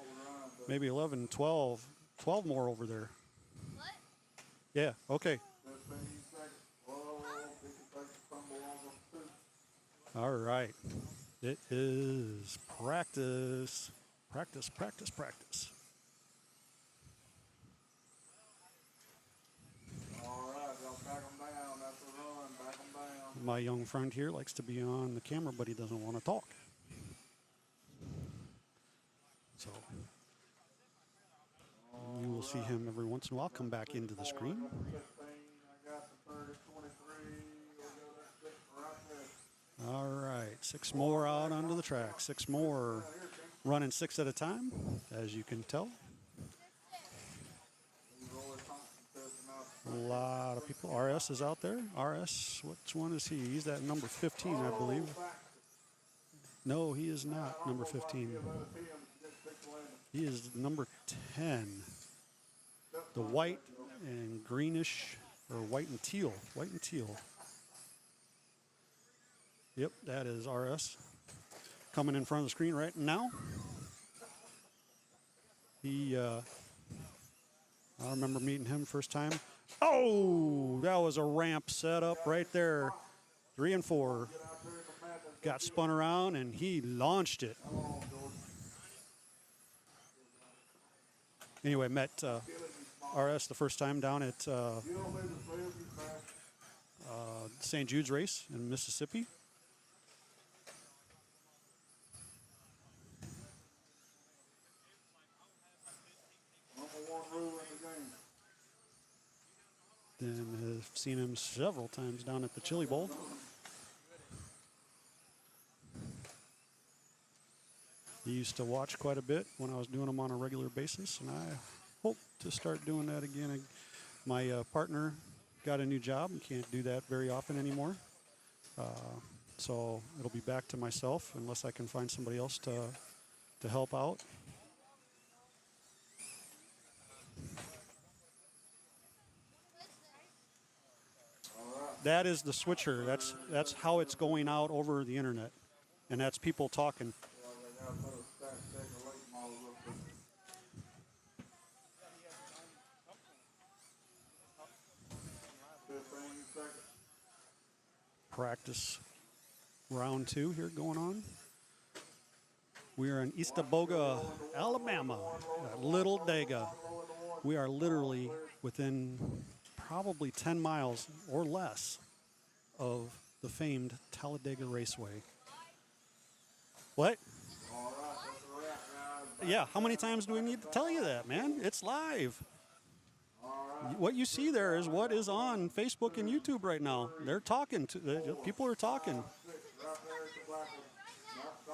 S1: maybe 11, 12. 12 more over there.
S4: What?
S1: Yeah, okay.
S3: 15 seconds. Whoa, 50 seconds tumble on the 2.
S1: All right. It is practice. Practice, practice, practice.
S3: All right, y'all back them down. That's the run. Back them down.
S1: My young friend here likes to be on the camera, but he doesn't want to talk. So you will see him every once in a while come back into the screen.
S3: 15, I got the 30, 23. We'll go that 6 right there.
S1: All right, 6 more out onto the track. 6 more, running 6 at a time, as you can tell. A lot of people. RS is out there. RS, which one is he? He's at number 15, I believe. No, he is not number 15. He is number 10. The white and greenish, or white and teal. White and teal. Yep, that is RS. Coming in front of the screen right now. I remember meeting him first time. Oh, that was a ramp set up right there. 3 and 4. Got spun around and he launched it. Anyway, met RS the first time down at St. Jude's race in Mississippi. Then have seen him several times down at the Chili Bowl. He used to watch quite a bit when I was doing them on a regular basis, and I hope to start doing that again. My partner got a new job and can't do that very often anymore. So it'll be back to myself unless I can find somebody else to help out. That is the switcher. That's how it's going out over the internet, and that's people talking. Practice round 2 here going on. We are in Eastaboga, Alabama, at Lil Dega. We are literally within probably 10 miles or less of the famed Talladega Raceway. What? Yeah, how many times do we need to tell you that, man? It's live. What you see there is what is on Facebook and YouTube right now. They're talking to people are talking.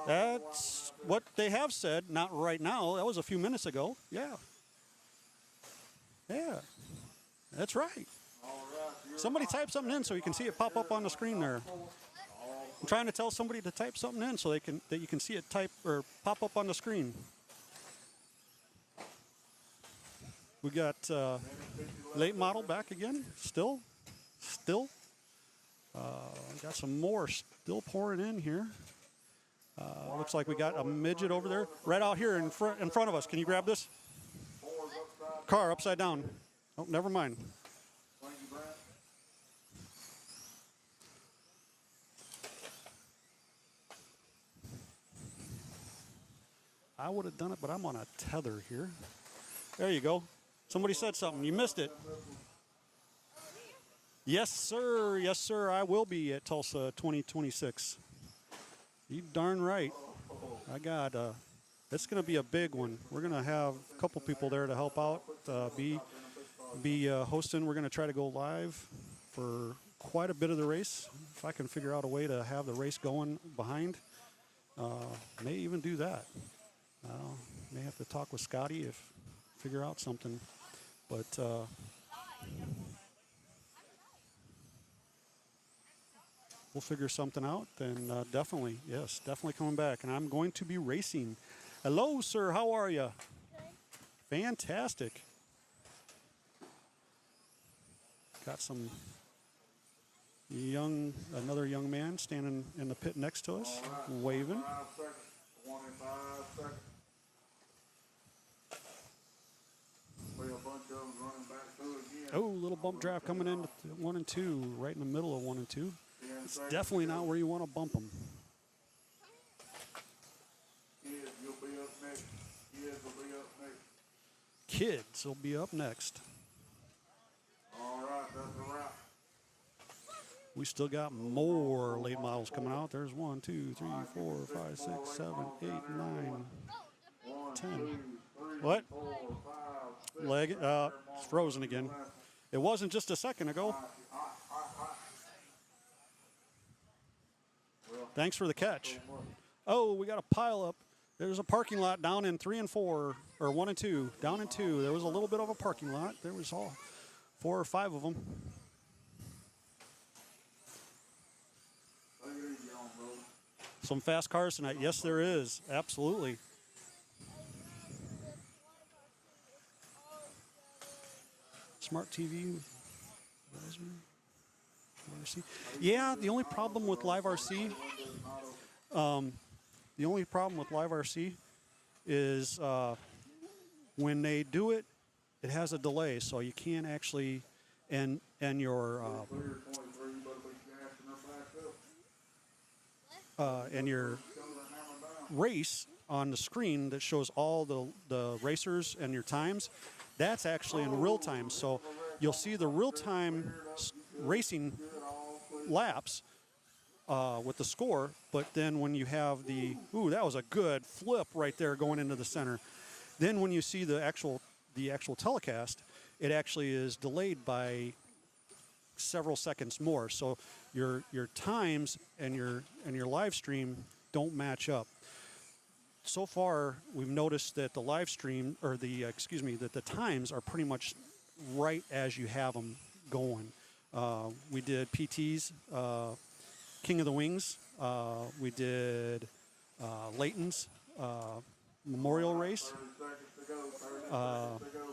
S1: That's what they have said. Not right now. That was a few minutes ago. Yeah. Yeah. That's right. Somebody type something in so you can see it pop up on the screen there. I'm trying to tell somebody to type something in so that you can see it type or pop up on the screen. We got late model back again. Still. Got some more still pouring in here. Looks like we got a midget over there, right out here in front of us. Can you grab this? Car upside down. Oh, never mind. I would have done it, but I'm on a tether here. There you go. Somebody said something. You missed it. Yes, sir. Yes, sir. I will be at Tulsa 2026. You darn right. I got It's going to be a big one. We're going to have a couple people there to help out, be hosting. We're going to try to go live for quite a bit of the race. If I can figure out a way to have the race going behind, may even do that. May have to talk with Scotty if figure out something, but we'll figure something out. And definitely, yes, definitely coming back. And I'm going to be racing. Hello, sir. How are you?
S4: Good.
S1: Fantastic. Got some another young man standing in the pit next to us, waving.
S3: 5 seconds. 25 seconds. See a bunch of them running back through again.
S1: Oh, little bump draft coming in to 1 and 2, right in the middle of 1 and 2.
S3: 10
S1: It's
S3: seconds
S1: definitely
S3: to go.
S1: not where you want to bump them.
S3: Kids, you'll be up next. Kids will be up next.
S1: Kids will be up next.
S3: All right, that's a wrap.
S1: We still got more late models coming out. There's 1, 2, 3, 4, 5, 6, 7, 8, 9, 10. What?
S3: 4, 5, 6.
S1: Leg, it's frozen again. It wasn't just a second ago. Thanks for the catch. Oh, we got a pile up. There's a parking lot down in 3 and 4, or 1 and 2. Down in 2. There was a little bit of a parking lot. There was all 4 or 5 of them. Some fast cars tonight. Yes, there is. Absolutely. Smart TV. RC. Yeah, the only problem with Live RC, is when they do it, it has a delay, so you can't actually, and your race on the screen that shows all the racers and your times, that's actually in real time. So you'll see the real time racing laps with the score, but then when you have that was a good flip right there going into the center. Then when you see the actual telecast, it actually is delayed by several seconds more. So your times and your live stream don't match up. So far, we've noticed that the live stream, or that the times are pretty much right as you have them going. We did PT's King of the Wings. We did Layton's Memorial Race.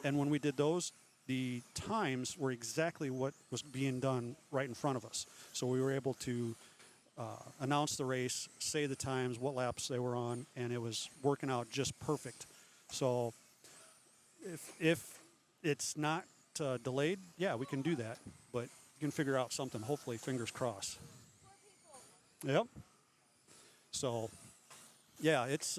S1: And when we did those, the times were exactly what was being done right in front of us. So we were able to announce the race, say the times, what laps they were on, and it was working out just perfect. So if it's not delayed, yeah, we can do that. But you can figure out something, hopefully, fingers crossed. Yep. So, yeah, it's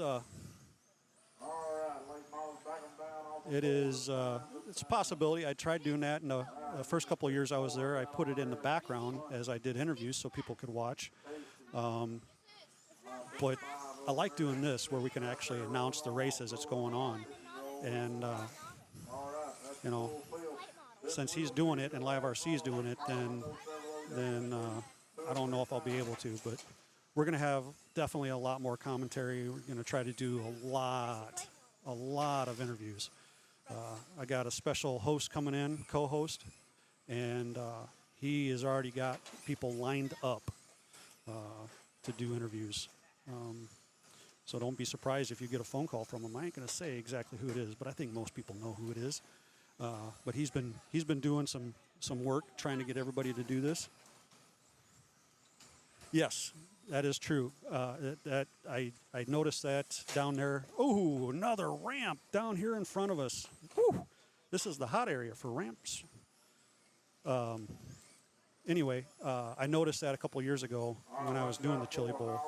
S1: it's a possibility. I tried doing that in the first couple of years I was there. I put it in the background as I did interviews so people could watch. But I like doing this where we can actually announce the race as it's going on. And, since he's doing it and Live RC is doing it, then I don't know if I'll be able to. But we're going to have definitely a lot more commentary. We're going to try to do a lot of interviews. I got a special host coming in, co-host, and he has already got people lined up to do interviews. So don't be surprised if you get a phone call from him. I ain't going to say exactly who it is, but I think most people know who it is. But he's been doing some work trying to get everybody to do this. Yes, that is true. That I noticed that down there. Oh, another ramp down here in front of us. Whew. This is the hot area for ramps. Anyway, I noticed that a couple years ago when I was doing the Chili Bowl.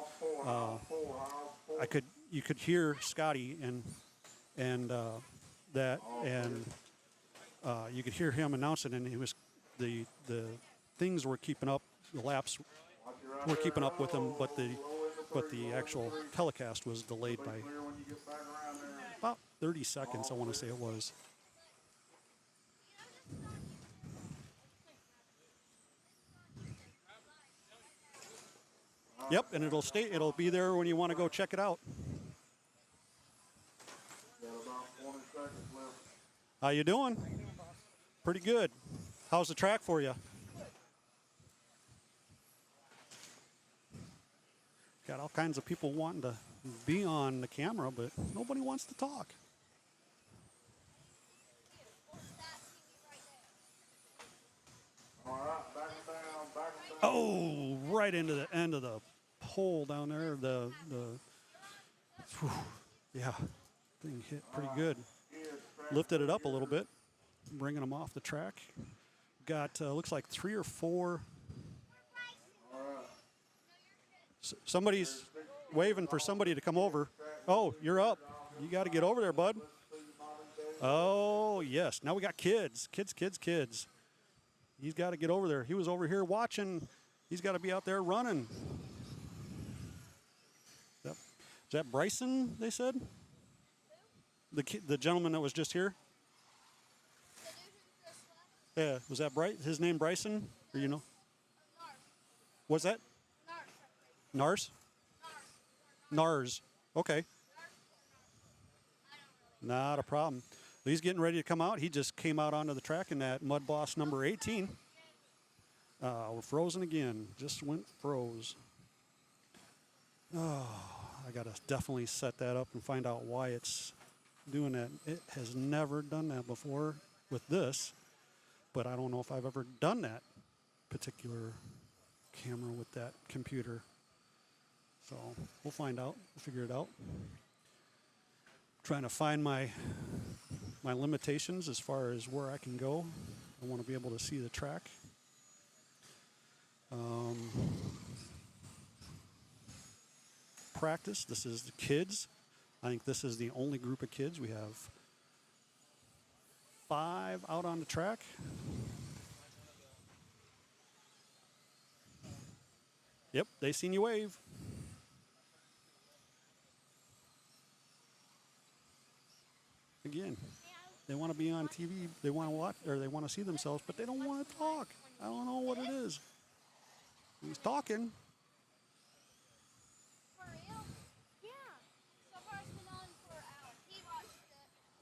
S1: You could hear Scotty and you could hear him announcing, and he was the things were keeping up. The laps were keeping up with him, but the actual telecast was delayed by 30 seconds, I want to say it was. Yep, and it'll be there when you want to go check it out.
S3: Got about 20 seconds left.
S1: How you doing? Pretty good. How's the track for you? Got all kinds of people wanting to be on the camera, but nobody wants to talk.
S3: All right, back them down, back them down.
S1: Oh, right into the end of the hole down there. Whew, yeah, thing hit pretty good. Lifted it up a little bit, bringing them off the track. Got looks like 3 or 4. Somebody's waving for somebody to come over. Oh, you're up. You got to get over there, bud. Oh, yes. Now we got kids. Kids. He's got to get over there. He was over here watching. He's got to be out there running. Is that Bryson, they said? The gentleman that was just here? Yeah. Was that his name Bryson? Or you know? What's that? Nars? Nars. Okay. Not a problem. He's getting ready to come out. He just came out onto the track in that Mud Boss number 18. We're frozen again. Just went froze. Oh, I got to definitely set that up and find out why it's doing that. It has never done that before with this, but I don't know if I've ever done that particular camera with that computer. So we'll find out. We'll figure it out. Trying to find my limitations as far as where I can go. I want to be able to see the track. Practice. This is the kids. I think this is the only group of kids. We have 5 out on the track. Yep, they seen you wave. Again, they want to be on TV. They want to watch, or they want to see themselves, but they don't want to talk. I don't know what it is. He's talking.
S4: For real? Yeah. So far it's been on for hours. He watched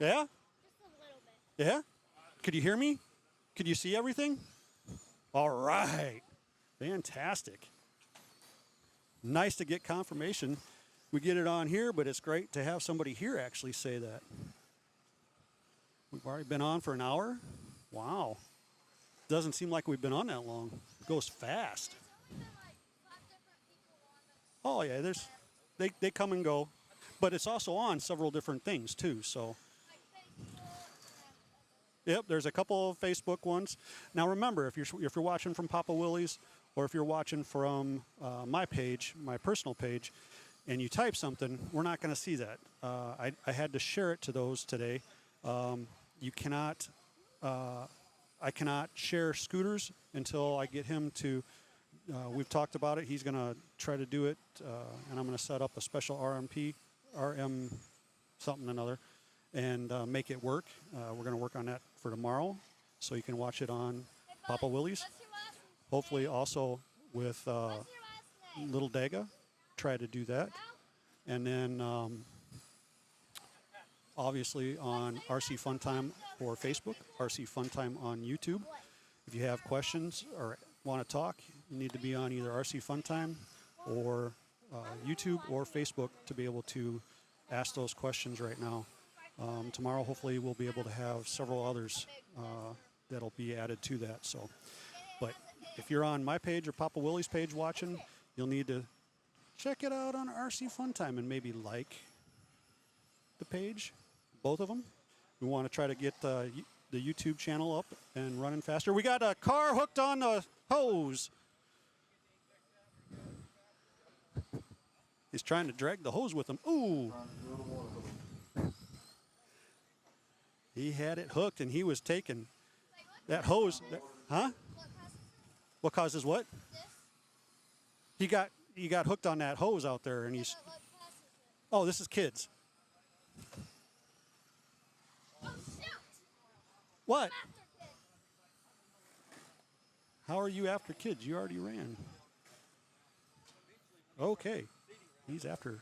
S4: it.
S1: Yeah?
S4: Just a little bit.
S1: Yeah? Could you hear me? Could you see everything? All right. Fantastic. Nice to get confirmation. We get it on here, but it's great to have somebody here actually say that. We've already been on for an hour. Wow. Doesn't seem like we've been on that long. It goes fast.
S4: There's only been like 5 different people on it.
S1: Oh yeah, they come and go. But it's also on several different things too, so.
S4: Like Facebook and
S1: Yep, there's a couple of Facebook ones. Now remember, if you're watching from Papa Willy's, or if you're watching from my page, my personal page, and you type something, we're not going to see that. I had to share it to those today. You cannot, I cannot share scooters until I get him to. We've talked about it. He's going to try to do it, and I'm going to set up a special RM something another, and make it work. We're going to work on that for tomorrow, so you can watch it on Papa Willy's.
S4: what's your last name?
S1: Hopefully, also with
S4: What's your last name?
S1: Lil Dega, try to do that, and then obviously on RC Fun Time or Facebook, RC Fun Time on YouTube. If you have questions or want to talk, you need to be on either RC Fun Time or YouTube or Facebook to be able to ask those questions right now. Tomorrow, hopefully, we'll be able to have several others that'll be added to that. So, but if you're on my page or Papa Willy's page watching, you'll need to check it out on RC Fun Time and maybe like the page, both of them. We want to try to get the YouTube channel up and running faster. We got a car hooked on the hose. He's trying to drag the hose with him. Ooh. He had it hooked and he was taking that hose. Huh? What causes what? He got hooked on that hose out there, and he's. Oh, this is kids. What?
S4: After kids.
S1: How are you after kids? You already ran. Okay. He's after.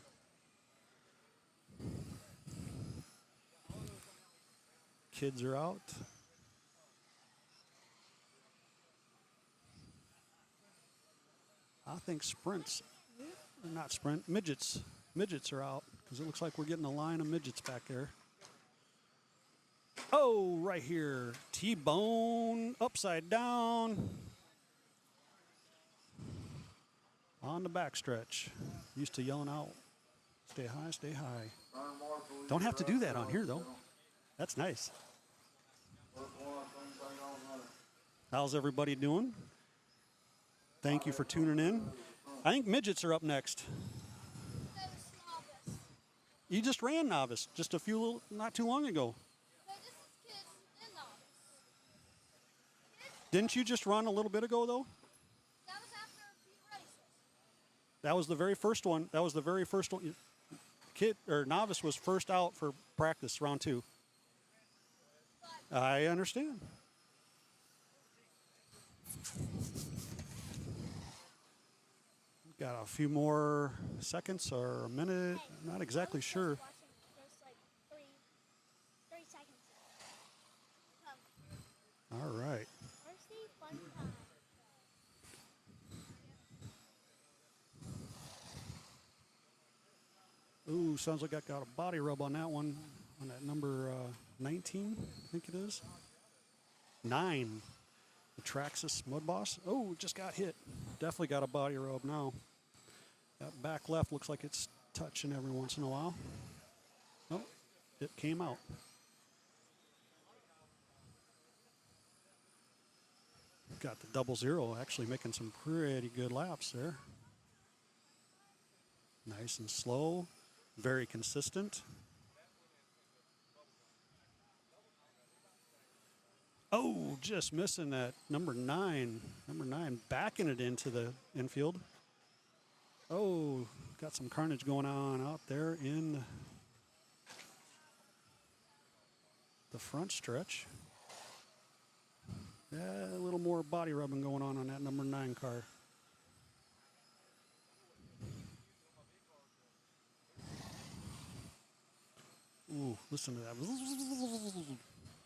S1: Kids are out. I think sprints, not sprint, midgets. Midgets are out because it looks like we're getting a line of midgets back there. Oh, right here. T-bone upside down on the backstretch. Used to yelling out, stay high, stay high.
S3: Turn more so we
S1: Don't
S3: can
S1: have to
S3: get
S1: do
S3: up
S1: that
S3: there,
S1: on here, though.
S3: you know.
S1: That's nice.
S3: First one, thing on running.
S1: How's everybody doing? Thank you for tuning in. I think midgets are up next.
S4: That was novice.
S1: You just ran novice just not too long ago.
S4: No, this is kids and novice.
S1: Didn't you just run a little bit ago, though?
S4: That was after a few races.
S1: That was the very first one. That was the very first one. Kid or novice was first out for practice, round 2. I understand. Got a few more seconds or a minute. Not exactly sure.
S4: Watching just like 3 seconds. Come.
S1: All right.
S4: Mercy, fun time.
S1: Ooh, sounds like I got a body rub on that one. On that number 19, I think it is. 9. The Traxxas Mud Boss. Oh, just got hit. Definitely got a body rub now. That back left looks like it's touching every once in a while. Oh, it came out. Got the 00 actually making some pretty good laps there. Nice and slow, very consistent. Oh, just missing that number 9. Number 9 backing it into the infield. Oh, got some carnage going on out there in the front stretch. Yeah, a little more body rubbing going on that number 9 car. Ooh, listen to that.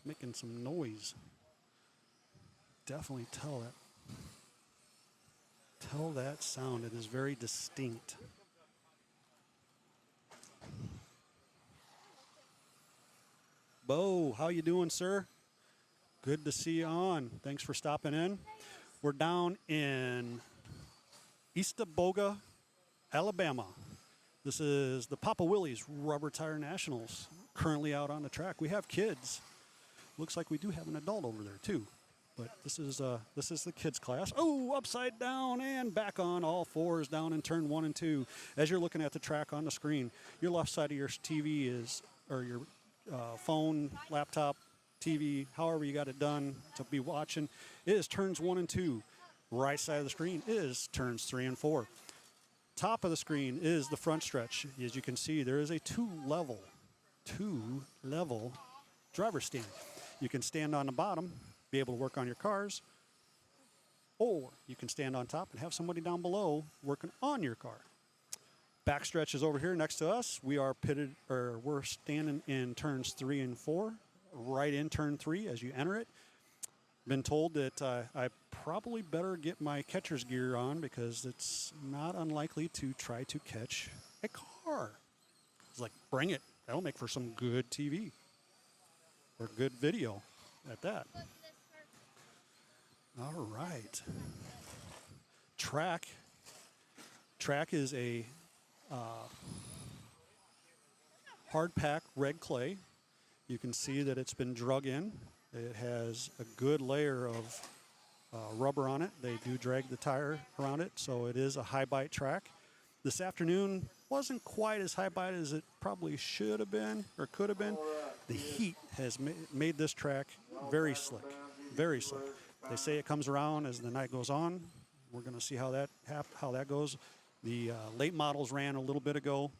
S1: Making some noise. Definitely tell that sound. It is very distinct. Bo, how you doing, sir? Good to see you on. Thanks for stopping in. We're down in Eastaboga, Alabama. This is the Papa Willie's Rubber Tire Nationals, currently out on the track. We have kids. Looks like we do have an adult over there too. But this is the kids class. Oh, upside down and back on all fours down in turn 1 and 2. As you're looking at the track on the screen, your left side of your TV is, or your phone, laptop, TV, however you got it done to be watching, is turns 1 and 2. Right side of the screen is turns 3 and 4. Top of the screen is the front stretch. As you can see, there is a two-level driver's stand. You can stand on the bottom, be able to work on your cars, or you can stand on top and have somebody down below working on your car. Backstretch is over here next to us. We're standing in turns 3 and 4, right in turn 3 as you enter it. Been told that I probably better get my catcher's gear on because it's not unlikely to try to catch a car. It's like, bring it. That'll make for some good TV or good video at that. All right. Track is a hard pack red clay. You can see that it's been drug in. It has a good layer of rubber on it. They do drag the tire around it, so it is a high bite track. This afternoon wasn't quite as high bite as it probably should have been or could have been. The heat has made this track very slick, very slick. They say it comes around as the night goes on. We're going to see how that goes. The late models ran a little bit ago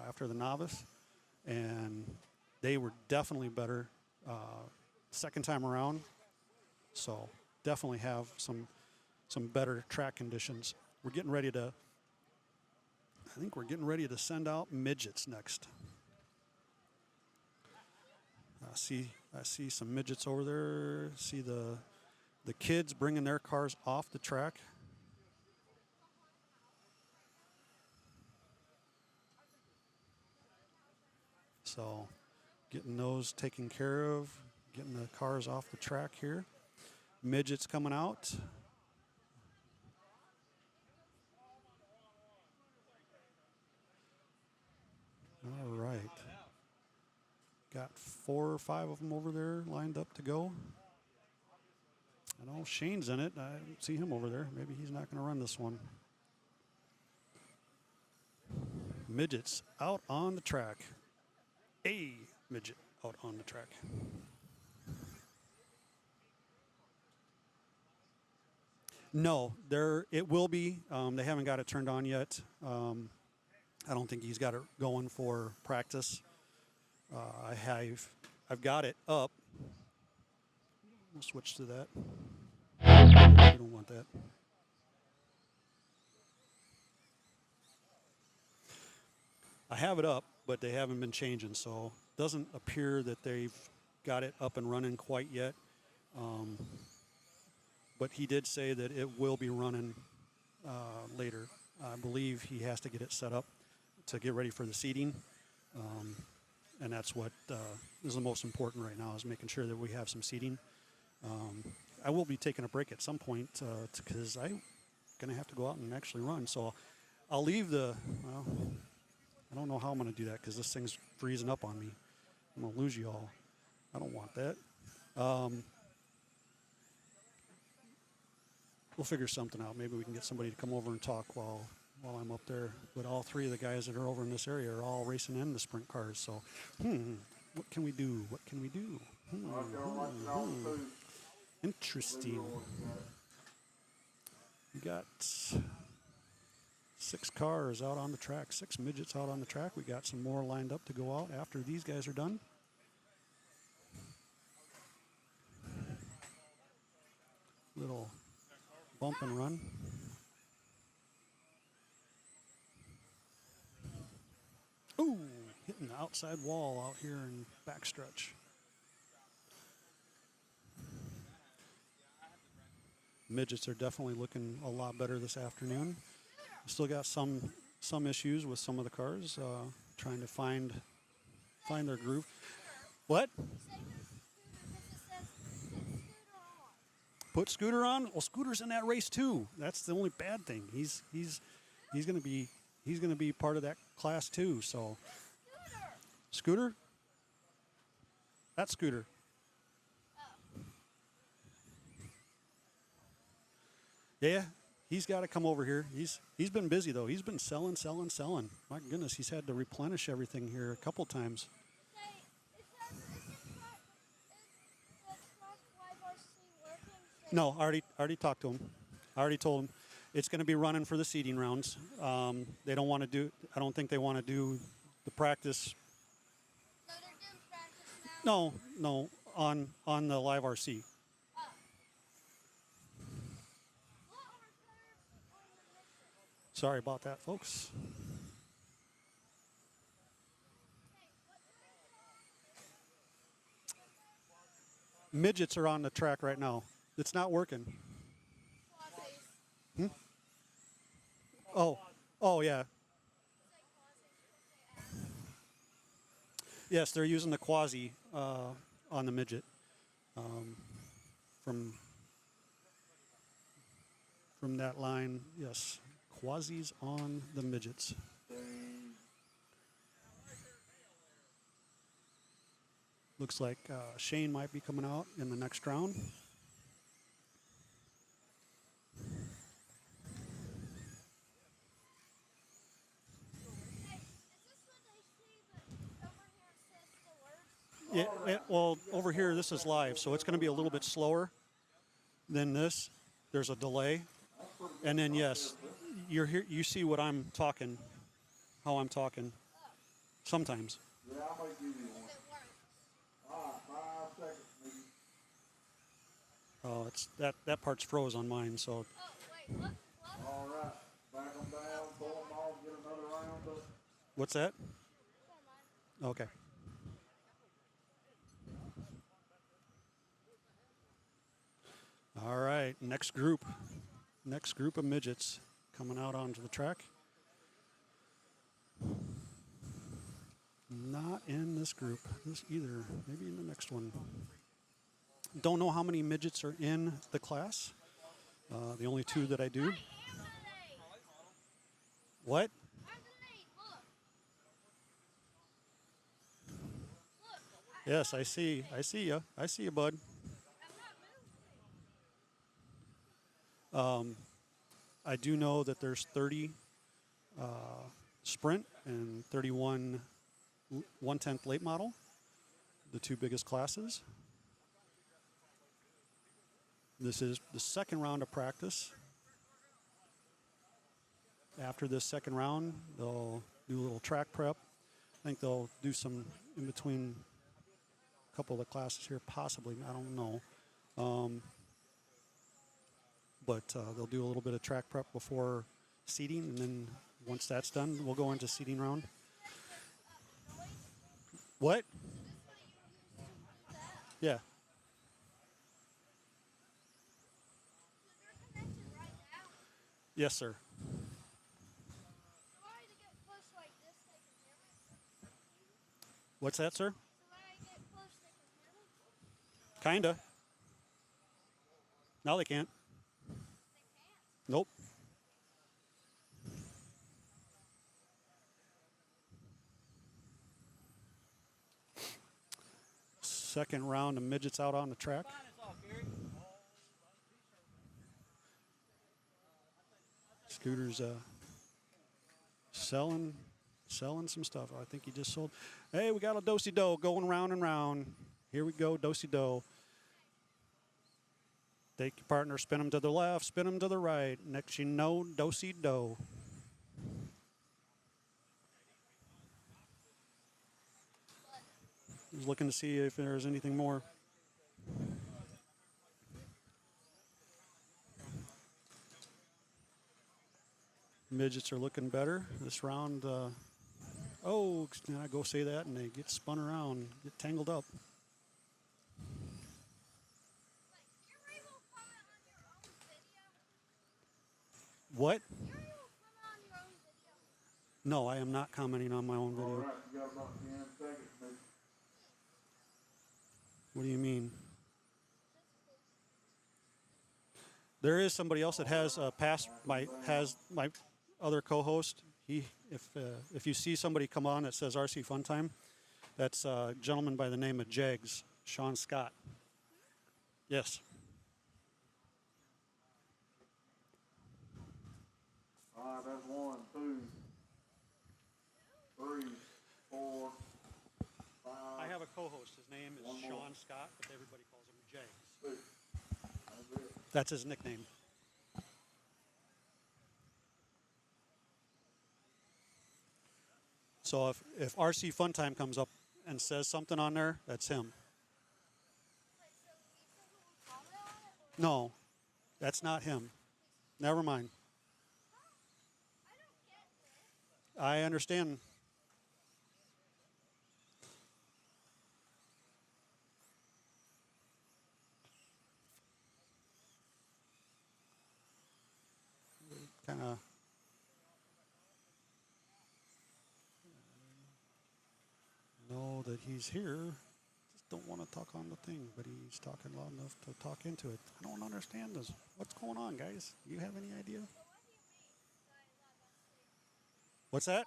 S1: after the novice, and they were definitely better second time around. So definitely have some better track conditions. We're getting ready to, I think we're getting ready to send out midgets next. I see some midgets over there. See the kids bringing their cars off the track. So getting those taken care of, getting the cars off the track here. Midgets coming out. All right. Got 4 or 5 of them over there lined up to go. I know Shane's in it. I see him over there. Maybe he's not going to run this one. Midgets out on the track. A midget out on the track. No, it will be. They haven't got it turned on yet. I don't think he's got it going for practice. I've got it up. We'll switch to that. We don't want that. I have it up, but they haven't been changing, so it doesn't appear that they've got it up and running quite yet. But he did say that it will be running later. I believe he has to get it set up to get ready for the seating. And that's what is the most important right now, is making sure that we have some seating. I will be taking a break at some point because I'm going to have to go out and actually run. So I'll leave I don't know how I'm going to do that because this thing's freezing up on me. I'm going to lose you all. I don't want that. We'll figure something out. Maybe we can get somebody to come over and talk while I'm up there. But all 3 of the guys that are over in this area are all racing in the sprint cars. So, what can we do? What can we do? Interesting. We got 6 cars out on the track, 6 midgets out on the track. We got some more lined up to go out after these guys are done. Little bump and run. Ooh, hitting the outside wall out here in backstretch. Midgets are definitely looking a lot better this afternoon. Still got some issues with some of the cars, trying to find their groove. What? Put Scooter on? Well, Scooter's in that race too. That's the only bad thing. He's gonna be part of that class too. So, Scooter? That's Scooter. Yeah, he's got to come over here. He's been busy though. He's been selling. My goodness, he's had to replenish everything here a couple times. No, I already talked to him. I already told him it's going to be running for the seeding rounds. They don't want to do. I don't think they want to do the practice.
S4: So they're doing practice now?
S1: No, on the live RC. Sorry about that, folks. Midgets are on the track right now. It's not working. Oh yeah. Yes, they're using the quasi on the midget from that line. Yes, quasis on the midgets. Looks like Shane might be coming out in the next round. Well, over here, this is live, so it's going to be a little bit slower than this. There's a delay. And then, yes, you're here. You see what I'm talking, how I'm talking sometimes.
S3: Yeah, I might give you one. All right, 5 seconds, maybe.
S1: Oh, it's that part's froze on mine. So
S4: Oh, wait, what?
S3: All right, back them down, pull them off, get another round up.
S1: what's that?
S4: Never mind.
S1: Okay. All right, next group. Next group of midgets coming out onto the track. Not in this group, this either. Maybe in the next one. Don't know how many midgets are in the class. The only two that I do. What? Yes, I see. I see you. I see you, bud. I do know that there's 30 sprint and 31 1/10 late model, the two biggest classes. This is the second round of practice. After this second round, they'll do a little track prep. I think they'll do some in between a couple of the classes here, possibly. I don't know. But they'll do a little bit of track prep before seating, and then once that's done, we'll go into seating round. What? Yeah. Yes, sir. What's that, sir? Kinda. Now they can't. Nope. Second round of midgets out on the track. Scooter's selling some stuff. I think he just sold. Hey, we got a do-si-do going round and round. Here we go, do-si-do. Take your partner, spin them to the left, spin them to the right. Next you know, do-si-do. He's looking to see if there's anything more. Midgets are looking better this round. Oh, can I go say that? And they get spun around, get tangled up. What? No, I am not commenting on my own video.
S3: All right, you got about 10 seconds, maybe.
S1: What do you mean? There is somebody else that has has my other co-host. If you see somebody come on that says RC Fun Time, that's a gentleman by the name of Jags, Sean Scott. Yes.
S3: All right, that's 1, 2, 3, 4, 5.
S1: I have a co-host. His name is
S3: One more.
S1: Sean Scott, but everybody calls him Jags.
S3: 6. That's it.
S1: That's his nickname. So if RC Fun Time comes up and says something on there, that's him. No, that's not him. Never mind. I understand. Kind of. Know that he's here. Just don't want to talk on the thing, but he's talking loud enough to talk into it. I don't understand this. What's going on, guys? You have any idea? What's that?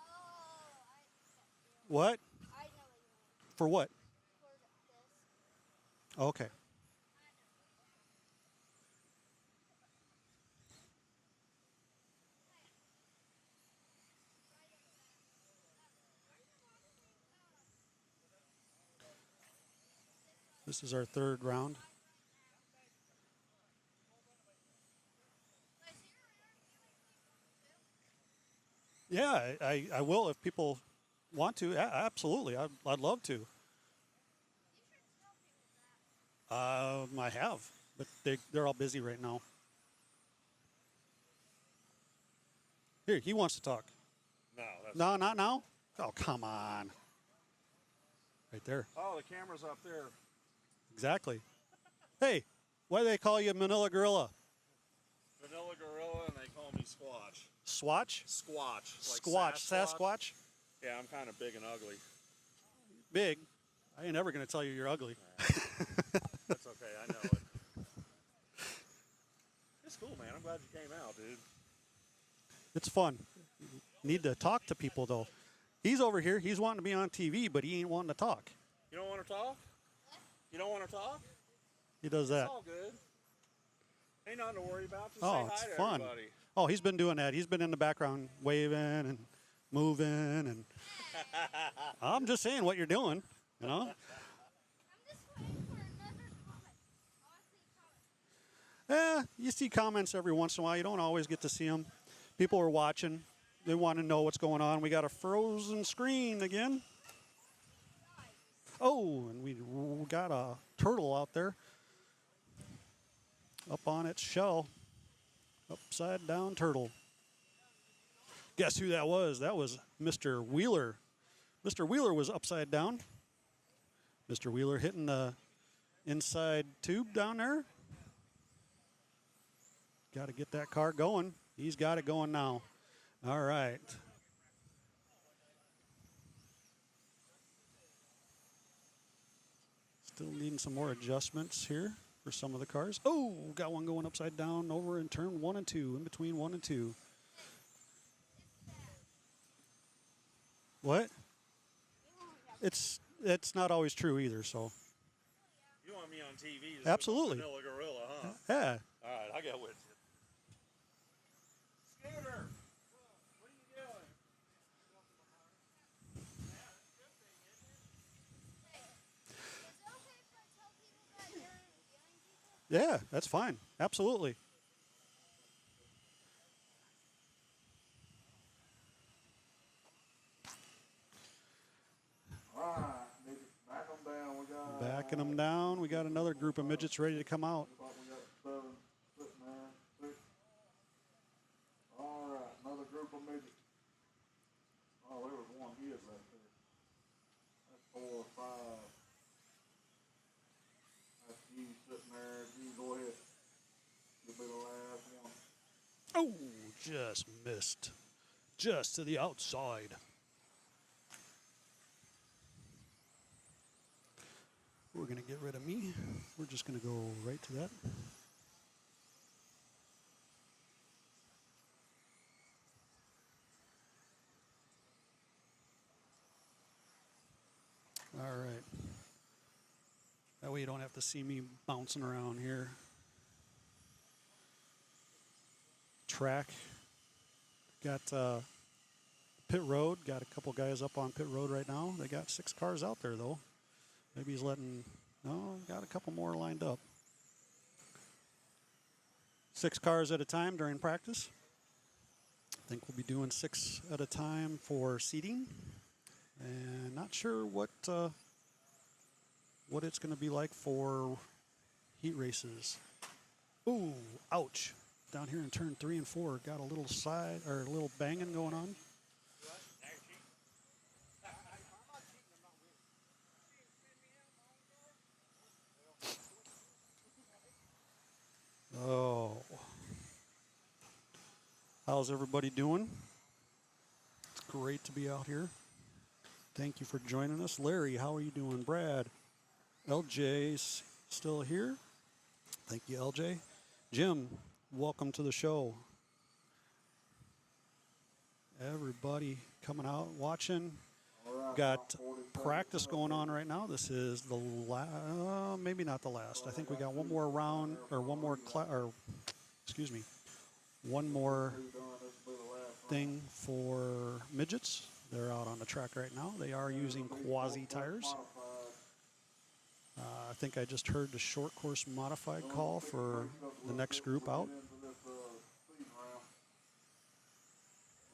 S1: What? For what? Okay. This is our third round. Yeah, I will if people want to. Absolutely, I'd love to. I have. but they're all busy right now. Here, he wants to talk.
S2: No, that's
S1: No, not now. Oh, come on. Right there.
S2: Oh, the camera's up there.
S1: Exactly. Hey, why do they call you Manila Gorilla?
S2: Vanilla Gorilla, and they call me Squatch.
S1: Swatch?
S2: Squatch. Like
S1: Squatch. Sasquatch?
S2: Yeah, I'm kind of big and ugly.
S1: Big. I ain't ever going to tell you you're ugly.
S2: That's okay, I know it. It's cool, man. I'm glad you came out, dude.
S1: It's fun. Need to talk to people, though. He's over here. He's wanting to be on TV, but he ain't wanting to talk.
S2: You don't want to talk? You don't want to talk?
S1: He does that.
S2: It's all good. Ain't nothing to worry about. Just
S1: Oh,
S2: say
S1: it's
S2: hi to
S1: fun.
S2: everybody.
S1: Oh, he's been doing that. He's been in the background waving and moving. And I'm just saying what you're doing, you know?
S4: I'm just waiting for another comment. I want to see comments.
S1: You see comments every once in a while. You don't always get to see them. People are watching. They want to know what's going on. We got a frozen screen again. Oh, and we got a turtle out there up on its shell. Upside down turtle. Guess who that was? That was Mr. Wheeler. Mr. Wheeler was upside down. Mr. Wheeler hitting the inside tube down there. Got to get that car going. He's got it going now. All right. Still needing some more adjustments here for some of the cars. Oh, got one going upside down over in turn 1 and 2, in between 1 and 2. What? It's not always true either, so.
S2: You want me on TV?
S1: Absolutely.
S2: Vanilla Gorilla, huh?
S1: Yeah.
S2: All right, I'll get with you. Scooter, what are you doing?
S4: Is it okay if I tell people that you're interviewing people?
S1: Yeah, that's fine. Absolutely.
S3: All right, back them down. We got.
S1: Backing them down. We got another group of midgets ready to come out.
S3: Looks like we got 7 sitting there. 6. All right, another group of midgets. Oh, there was one hid right there. That's 4 or 5. That's you sitting there. You go ahead. You'll be the last one.
S1: Oh, just missed. Just to the outside. We're going to get rid of me. We're just going to go right to that. All right. That way you don't have to see me bouncing around here. Track. Got pit road. Got a couple guys up on pit road right now. They got 6 cars out there, though. Maybe he's letting... No, got a couple more lined up. 6 cars at a time during practice. I think we'll be doing 6 at a time for seating. And not sure what it's going to be like for heat races. Ooh, ouch. Down here in turn 3 and 4, got a little side or a little banging going on. Oh. How's everybody doing? It's great to be out here. Thank you for joining us. Larry, how are you doing? Brad, LJ's still here. Thank you, LJ. Jim, welcome to the show. Everybody coming out, watching. Got practice going on right now. This is the maybe not the last. I think we got one more round or one more one more thing for midgets. They're out on the track right now. They are using quasi tires. I think I just heard the short course modified call for the next group out.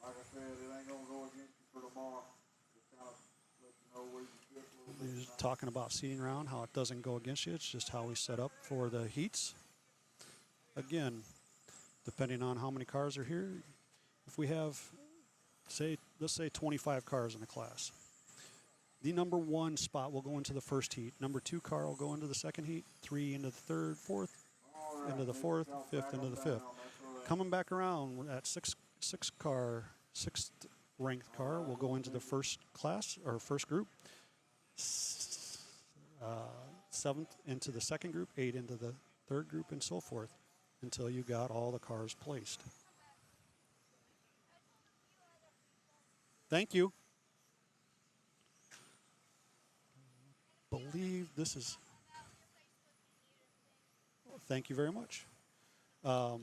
S3: Like I said, it ain't gonna go against you for tomorrow. Just kind of let you know where you fit a little bit.
S1: He's talking about seating round, how it doesn't go against you. It's just how we set up for the heats. again, depending on how many cars are here, if we have, let's say 25 cars in a class, the number 1 spot will go into the first heat. Number 2 car will go into the second heat. 3 into the third. 4th into the 4th. 5th into the 5th. Coming back around at sixth ranked car will go into the first class or first group. 7th into the second group. 8 into the third group, and so forth, until you got all the cars placed. Thank you. Believe this is. Thank you very much. I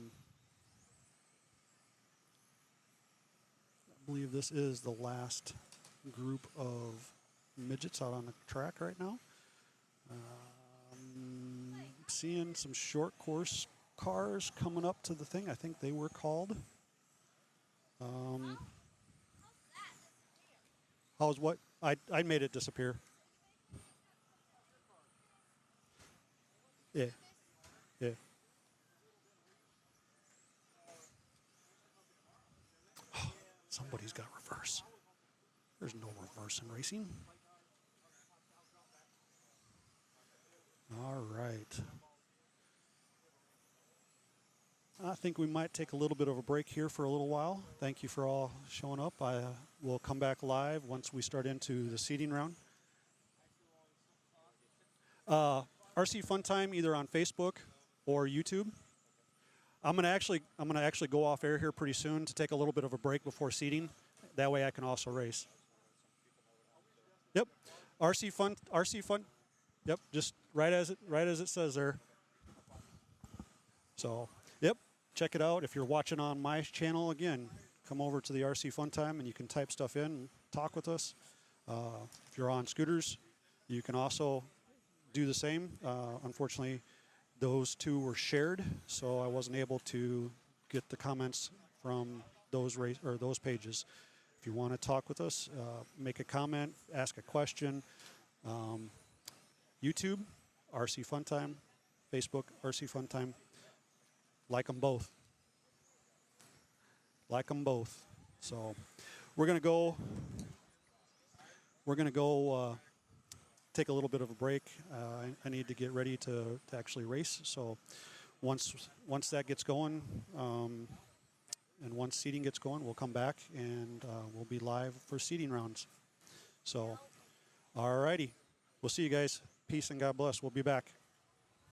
S1: believe this is the last group of midgets out on the track right now. Seeing some short course cars coming up to the thing. I think they were called. How's what? I made it disappear. Yeah. Yeah. Somebody's got reverse. There's no reverse in racing. All right. I think we might take a little bit of a break here for a little while. Thank you for all showing up. I will come back live once we start into the seating round. RC Fun Time either on Facebook or YouTube. I'm gonna actually go off air here pretty soon to take a little bit of a break before seating. That way I can also race. Yep, RC Fun. Yep, just right as it says there. So, yep, check it out. If you're watching on my channel, again, come over to the RC Fun Time and you can type stuff in and talk with us. If you're on scooters, you can also do the same. Unfortunately, those two were shared, so I wasn't able to get the comments from those pages. If you want to talk with us, make a comment, ask a question. YouTube, RC Fun Time. Facebook, RC Fun Time. Like them both. Like them both. So we're gonna go take a little bit of a break. I need to get ready to actually race. So once that gets going, and once seating gets going, we'll come back and we'll be live for seating rounds. So, all righty. We'll see you guys. Peace and God bless. We'll be back.